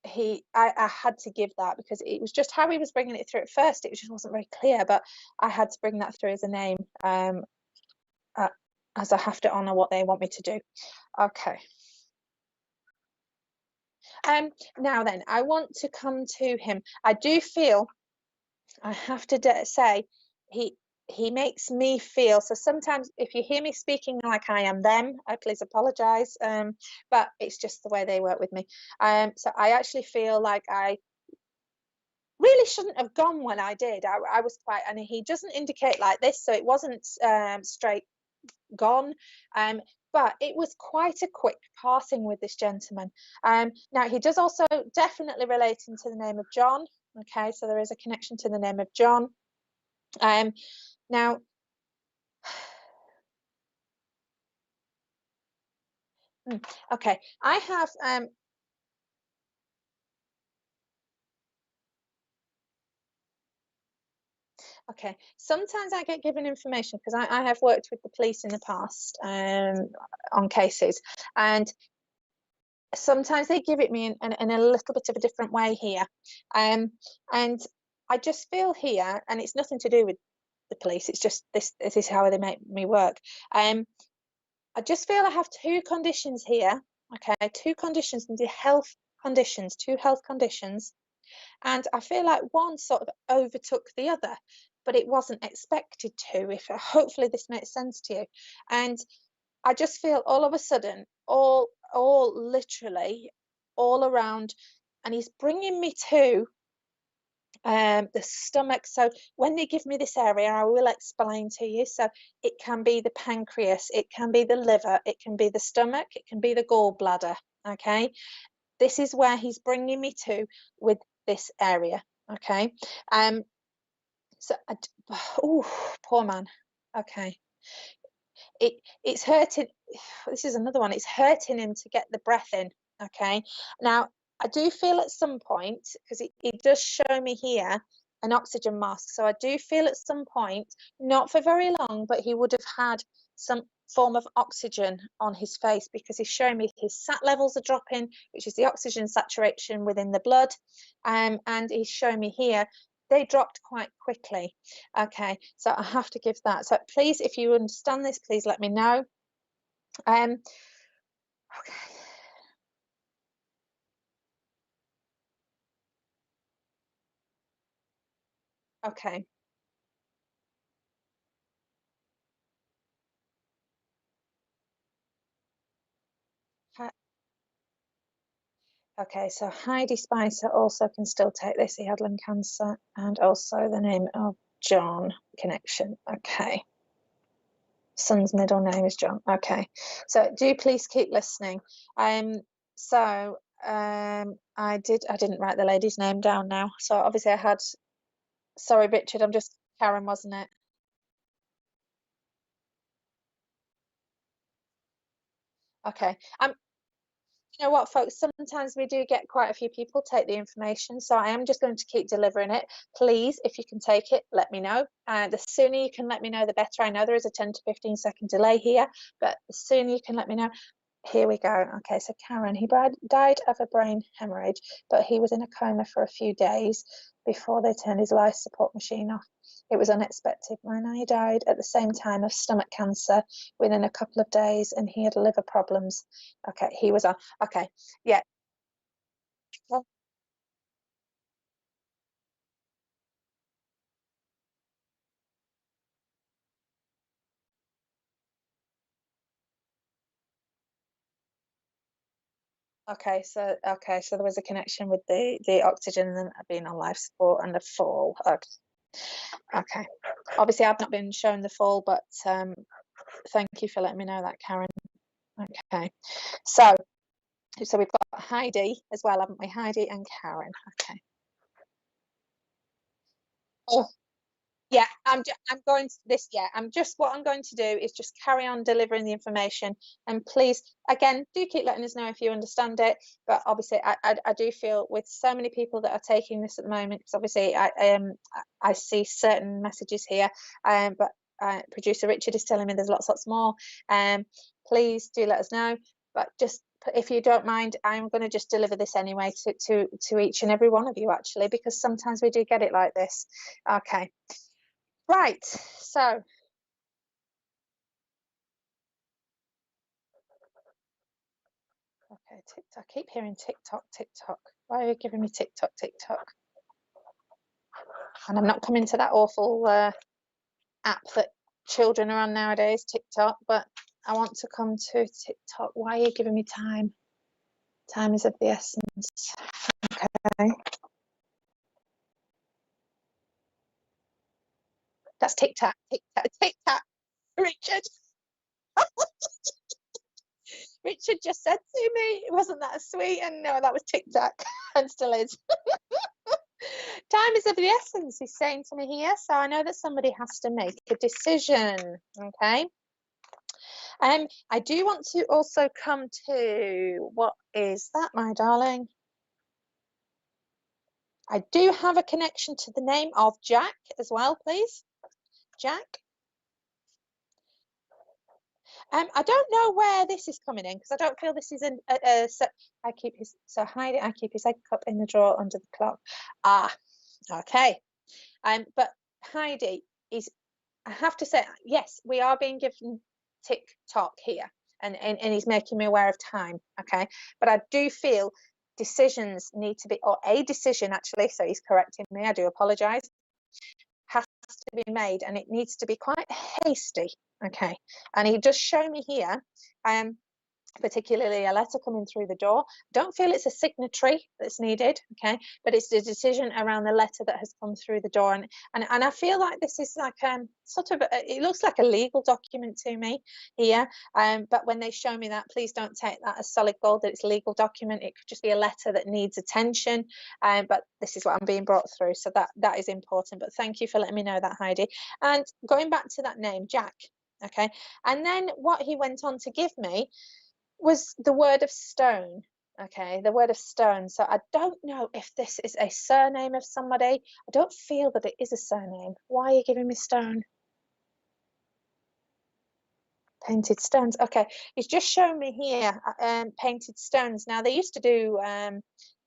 I had to give that because it was just how he was bringing it through at first. It just wasn't very clear, but I had to bring that through as a name, as I have to honour what they want me to do. Okay. Now then, I want to come to him. I do feel, I have to say, he makes me feel, so sometimes if you hear me speaking like I am them, I please apologise, but it's just the way they work with me. So I actually feel like I really shouldn't have gone when I did. I was quite, and he doesn't indicate like this, so it wasn't straight gone, but it was quite a quick passing with this gentleman. Now he does also definitely relate into the name of John. Okay, so there is a connection to the name of John. Now okay, I have okay, sometimes I get given information because I have worked with the police in the past on cases, and sometimes they give it me in a little bit of a different way here, and I just feel here, and it's nothing to do with the police, it's just this is how they make me work. I just feel I have two conditions here. Okay, two conditions, and health conditions, two health conditions, and I feel like one sort of overtook the other. but it wasn't expected to. If hopefully this makes sense to you. And I just feel all of a sudden, all literally all around, and he's bringing me to the stomach. So when they give me this area, I will explain to you. So it can be the pancreas, it can be the liver, it can be the stomach, it can be the gallbladder. Okay, this is where he's bringing me to with this area. Okay, so oh, poor man. Okay, it's hurting. This is another one. It's hurting him to get the breath in. Okay, now I do feel at some point, because it does show me here an oxygen mask, so I do feel at some point, not for very long, but he would have had some form of oxygen on his face, because he's showing me his SAT levels are dropping, which is the oxygen saturation within the blood, and he's showing me here they dropped quite quickly. Okay, so I have to give that. So please, if you understand this, please let me know. Okay. Okay. Okay, so Heidi Spicer also can still take this. He had lung cancer, and also the name of John connection. Okay. Son's middle name is John. Okay. So do please keep listening. So I didn't write the lady's name down now. So obviously I had, sorry Richard, I'm just Karen, wasn't it? Okay. You know what, folks, sometimes we do get quite a few people take the information, so I am just going to keep delivering it. Please, if you can take it, let me know. The sooner you can let me know, the better. I know there is a 10 to 15 second delay here, but the sooner you can let me know. Here we go. Okay, so Karen, he died of a brain hemorrhage, but he was in a coma for a few days before they turned his life support machine off. It was unexpected. He died at the same time of stomach cancer within a couple of days, and he had liver problems. Okay, he was on. Okay, yeah. Okay, so there was a connection with the oxygen and being on life support and the fall. Okay. Obviously, I've not been shown the fall, but thank you for letting me know that, Karen. Okay, so we've got Heidi as well, haven't we? Heidi and Karen. Okay. Oh, yeah, I'm going to this. Yeah, what I'm going to do is just carry on delivering the information, and please, again, do keep letting us know if you understand it. But obviously, I do feel with so many people that are taking this at the moment, because obviously I see certain messages here, but producer Richard is telling me there's lots more. Please do let us know. But just if you don't mind, I'm going to just deliver this anyway to each and every one of you, actually, because sometimes we do get it like this. Okay. Right, so okay, TikTok. I keep hearing TikTok. Why are you giving me TikTok? And I'm not coming to that awful app that children are on nowadays, TikTok, but I want to come to TikTok. Why are you giving me time? Time is of the essence. Okay. That's TikTok. Richard. Richard just said to me, wasn't that sweet? And no, that was TikTok and still is. Time is of the essence, he's saying to me here. So I know that somebody has to make a decision. Okay. I do want to also come to, what is that, my darling? I do have a connection to the name of Jack as well, please. Jack. I don't know where this is coming in, because I don't feel this is in I keep his egg cup in the drawer under the clock. Okay. But Heidi is, I have to say, yes, we are being given TikTok here, and he's making me aware of time. Okay, but I do feel decisions need to be, or a decision actually, so he's correcting me, I do apologize, has to be made, and it needs to be quite hasty. Okay, and he does show me here particularly a letter coming through the door. Don't feel it's a signatory that's needed, okay, but it's the decision around the letter that has come through the door. And I feel like this is like sort of it looks like a legal document to me here, but when they show me that, please don't take that as solid gold that it's a legal document. It could just be a letter that needs attention, but this is what I'm being brought through, so that is important. But thank you for letting me know that, Heidi. And going back to that name, Jack, okay, and then what he went on to give me was the word of stone. Okay, the word of stone. So I don't know if this is a surname of somebody. I don't feel that it is a surname. Why are you giving me stone? Painted stones. Okay, he's just shown me here painted stones. Now, they used to do a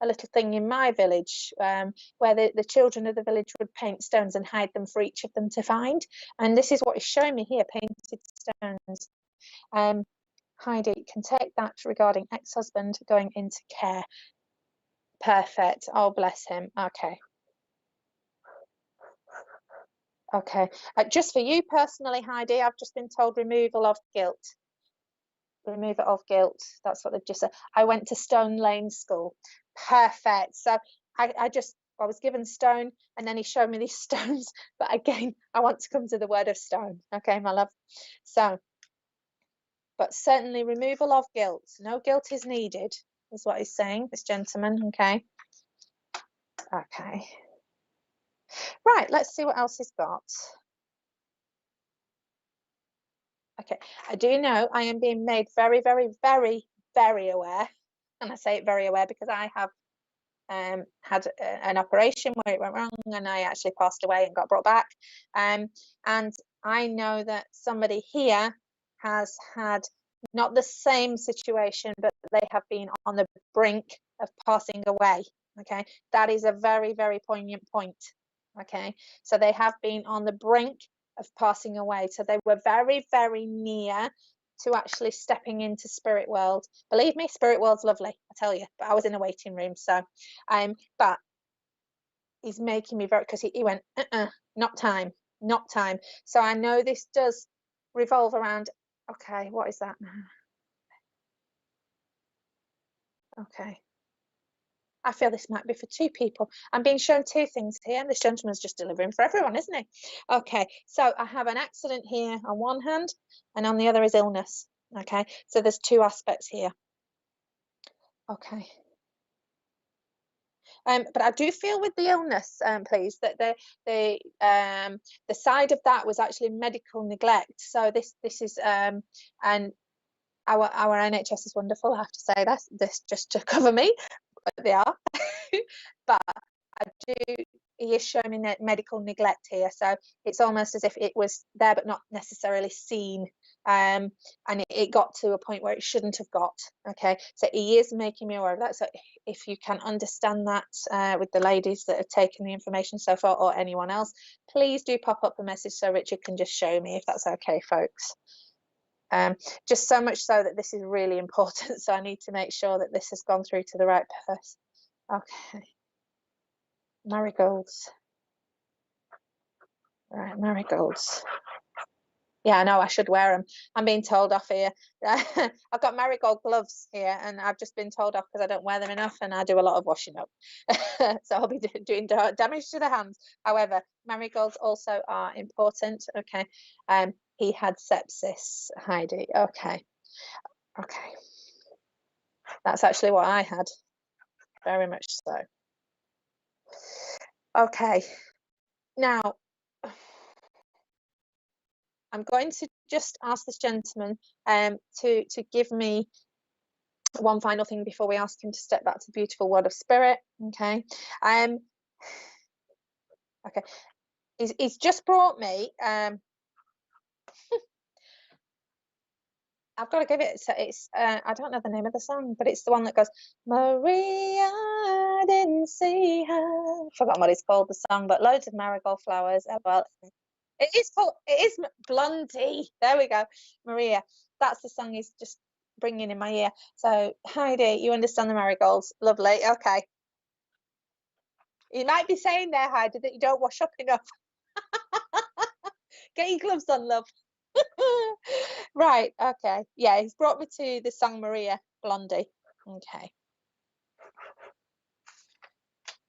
little thing in my village where the children of the village would paint stones and hide them for each of them to find. And this is what he's showing me here, painted stones. Heidi can take that regarding ex-husband going into care. Perfect. Oh, bless him. Okay. Okay. Just for you personally, Heidi, I've just been told removal of guilt. Removal of guilt. That's what they've just said. I went to Stone Lane School. Perfect. So I was given stone, and then he showed me these stones. But again, I want to come to the word of stone. Okay, my love. So, but certainly removal of guilt. No guilt is needed, is what he's saying, this gentleman. Okay. Okay. Right, let's see what else he's got. Okay, I do know I am being made very, very, very, very aware. And I say it very aware because I have had an operation where it went wrong and I actually passed away and got brought back. And I know that somebody here has had not the same situation, but they have been on the brink of passing away. Okay, that is a very, very poignant point. Okay, so they have been on the brink of passing away. So they were very, very near to actually stepping into spirit world. Believe me, spirit world's lovely, I tell you, but I was in a waiting room. So but he's making me very, because he went not time. So I know this does revolve around, okay, what is that now? Okay, I feel this might be for two people. I'm being shown two things here. This gentleman's just delivering for everyone, isn't he? Okay, so I have an accident here on one hand, and on the other is illness. Okay, so there's two aspects here. Okay. But I do feel with the illness, please, that the side of that was actually medical neglect. So this is and our NHS is wonderful. I have to say this just to cover me. They are, but I do. He is showing me medical neglect here, so it's almost as if it was there but not necessarily seen, and it got to a point where it shouldn't have got. Okay, so he is making me aware of that. So if you can understand that with the ladies that have taken the information so far, or anyone else, please do pop up a message so Richard can just show me, if that's okay, folks. Just so much so that this is really important, so I need to make sure that this has gone through to the right person. Okay, marigolds. Right, marigolds. Yeah, I know I should wear them. I'm being told off here. I've got marigold gloves here, and I've just been told off because I don't wear them enough, and I do a lot of washing up. So I'll be doing damage to the hands. However, marigolds also are important. Okay. He had sepsis, Heidi. Okay. Okay. That's actually what I had. Very much so. Okay. Now, I'm going to just ask this gentleman to give me one final thing before we ask him to step back to the beautiful world of spirit. Okay. Okay. He's just brought me. I've got to give it. So it's I don't know the name of the song, but it's the one that goes, Maria, I didn't see her. I've forgotten what it's called, the song, but loads of marigold flowers. Well, it is Blondie. There we go. Maria. That's the song he's just bringing in my ear. So Heidi, you understand the marigolds. Lovely. Okay. You might be saying there, Heidi, that you don't wash up enough. Get your gloves on, love. Right, okay. Yeah, he's brought me to the song Maria, Blondie. Okay.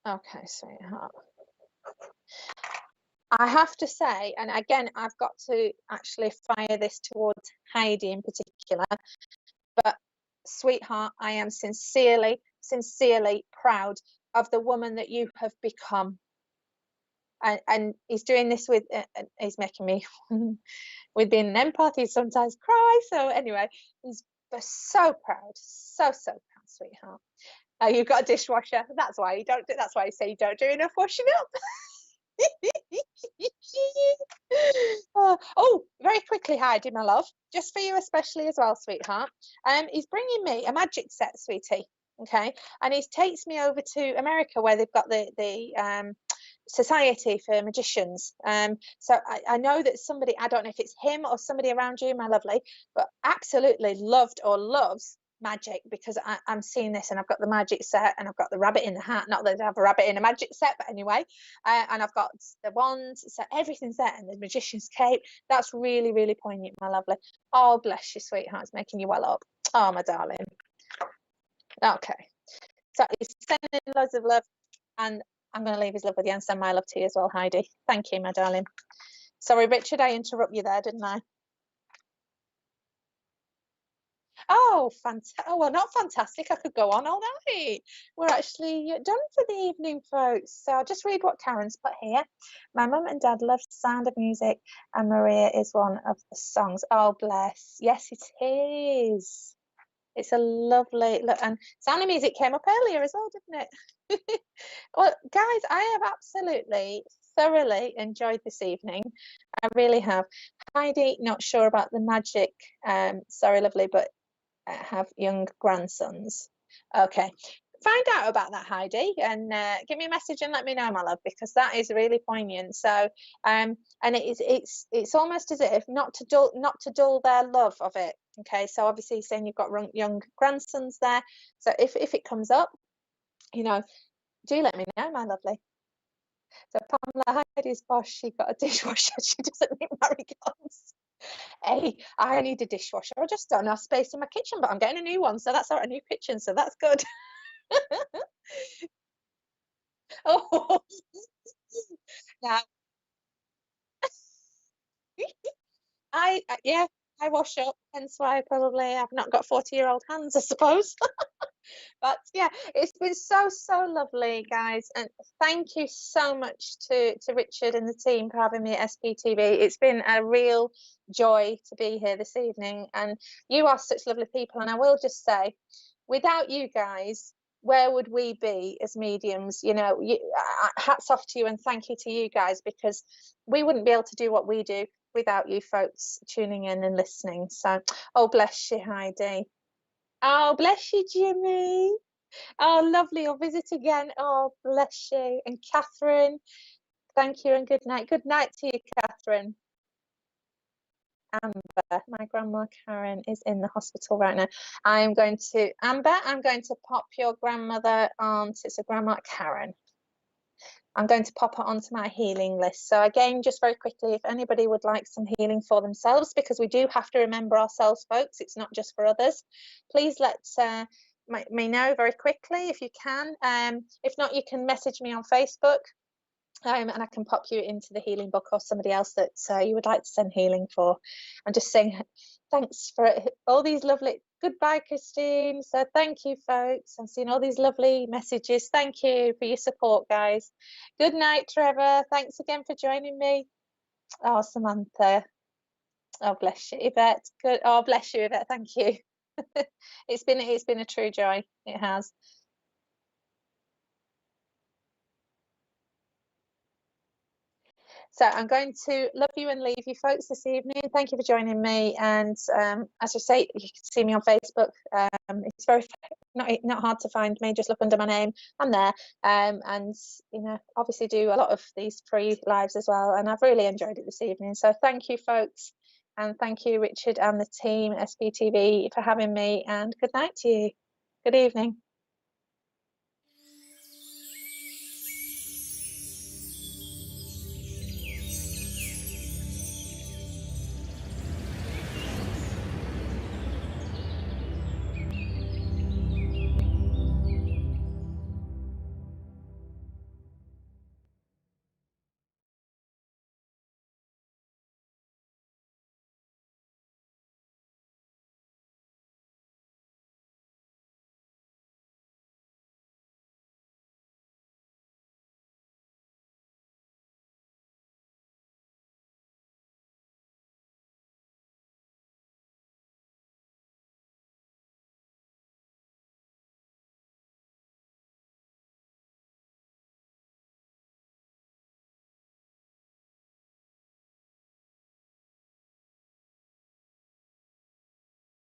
Okay, sweetheart. I have to say, and again, I've got to actually fire this towards Heidi in particular, but sweetheart, I am sincerely, sincerely proud of the woman that you have become. And he's doing this with, he's making me, with being an empath, he sometimes cry. So anyway, he's so proud, so proud, sweetheart. You've got a dishwasher. That's why you don't do. That's why you say you don't do enough washing up. Oh, very quickly, Heidi, my love, just for you especially as well, sweetheart. He's bringing me a magic set, sweetie. Okay, and he takes me over to America where they've got the Society for Magicians. So I know that somebody, I don't know if it's him or somebody around you, my lovely, but absolutely loved or loves magic, because I'm seeing this, and I've got the magic set, and I've got the rabbit in the hat, not that I have a rabbit in a magic set, but anyway, and I've got the wands, so everything's there, and the magician's cape. That's really, really poignant, my lovely. Oh, bless you, sweetheart. It's making you well up. Oh, my darling. Okay, so he's sending loads of love, and I'm going to leave his love with you and send my love to you as well, Heidi. Thank you, my darling. Sorry, Richard, I interrupted you there, didn't I? Oh, fantastic. Oh, well, not fantastic. I could go on all night. We're actually done for the evening, folks. So I'll just read what Karen's put here. My mum and dad love Sound of Music, and Maria is one of the songs. Oh, bless. Yes, it is. It's a lovely look, and Sound of Music came up earlier as well, didn't it? Well, guys, I have absolutely thoroughly enjoyed this evening. I really have. Heidi, not sure about the magic. Sorry, lovely, but I have young grandsons. Okay, find out about that, Heidi, and give me a message and let me know, my love, because that is really poignant. So and it's almost as if not to dull their love of it. Okay, so obviously saying you've got young grandsons there, so if it comes up, you know, do let me know, my lovely. So Pamela, Heidi's boss, she got a dishwasher. She doesn't need marigolds. Hey, I need a dishwasher. I just don't have space in my kitchen, but I'm getting a new one, so that's a new kitchen, so that's good. Oh, now yeah, I wash up, hence why probably I've not got 40-year-old hands, I suppose. But yeah, it's been so lovely, guys, and thank you so much to Richard and the team for having me at SPTV. It's been a real joy to be here this evening, and you are such lovely people. And I will just say, without you guys, where would we be as mediums? You know, hats off to you, and thank you to you guys, because we wouldn't be able to do what we do without you folks tuning in and listening. So, oh, bless you, Heidi. Oh, bless you, Jimmy. Oh, lovely. I'll visit again. Oh, bless you. And Catherine, thank you and good night. Good night to you, Catherine. Amber, my grandma Karen is in the hospital right now. Amber, I'm going to pop your grandmother on, it's a grandma Karen. I'm going to pop it onto my healing list. So again, just very quickly, if anybody would like some healing for themselves, because we do have to remember ourselves, folks, it's not just for others, please let me know very quickly if you can. If not, you can message me on Facebook, and I can pop you into the healing book, or somebody else that you would like to send healing for. I'm just saying thanks for all these lovely, goodbye Christine. So thank you, folks. I'm seeing all these lovely messages. Thank you for your support, guys. Good night, Trevor. Thanks again for joining me. Oh, Samantha. Oh, bless you, Yvette. Good. Oh, bless you, Yvette. Thank you. It's been a true joy. It has. So I'm going to love you and leave you, folks, this evening. Thank you for joining me. And as I say, you can see me on Facebook. It's very not hard to find me. Just look under my name. I'm there. And you know, obviously do a lot of these free lives as well. And I've really enjoyed it this evening. So thank you, folks, and thank you, Richard and the team SPTV, for having me. And good night to you. Good evening.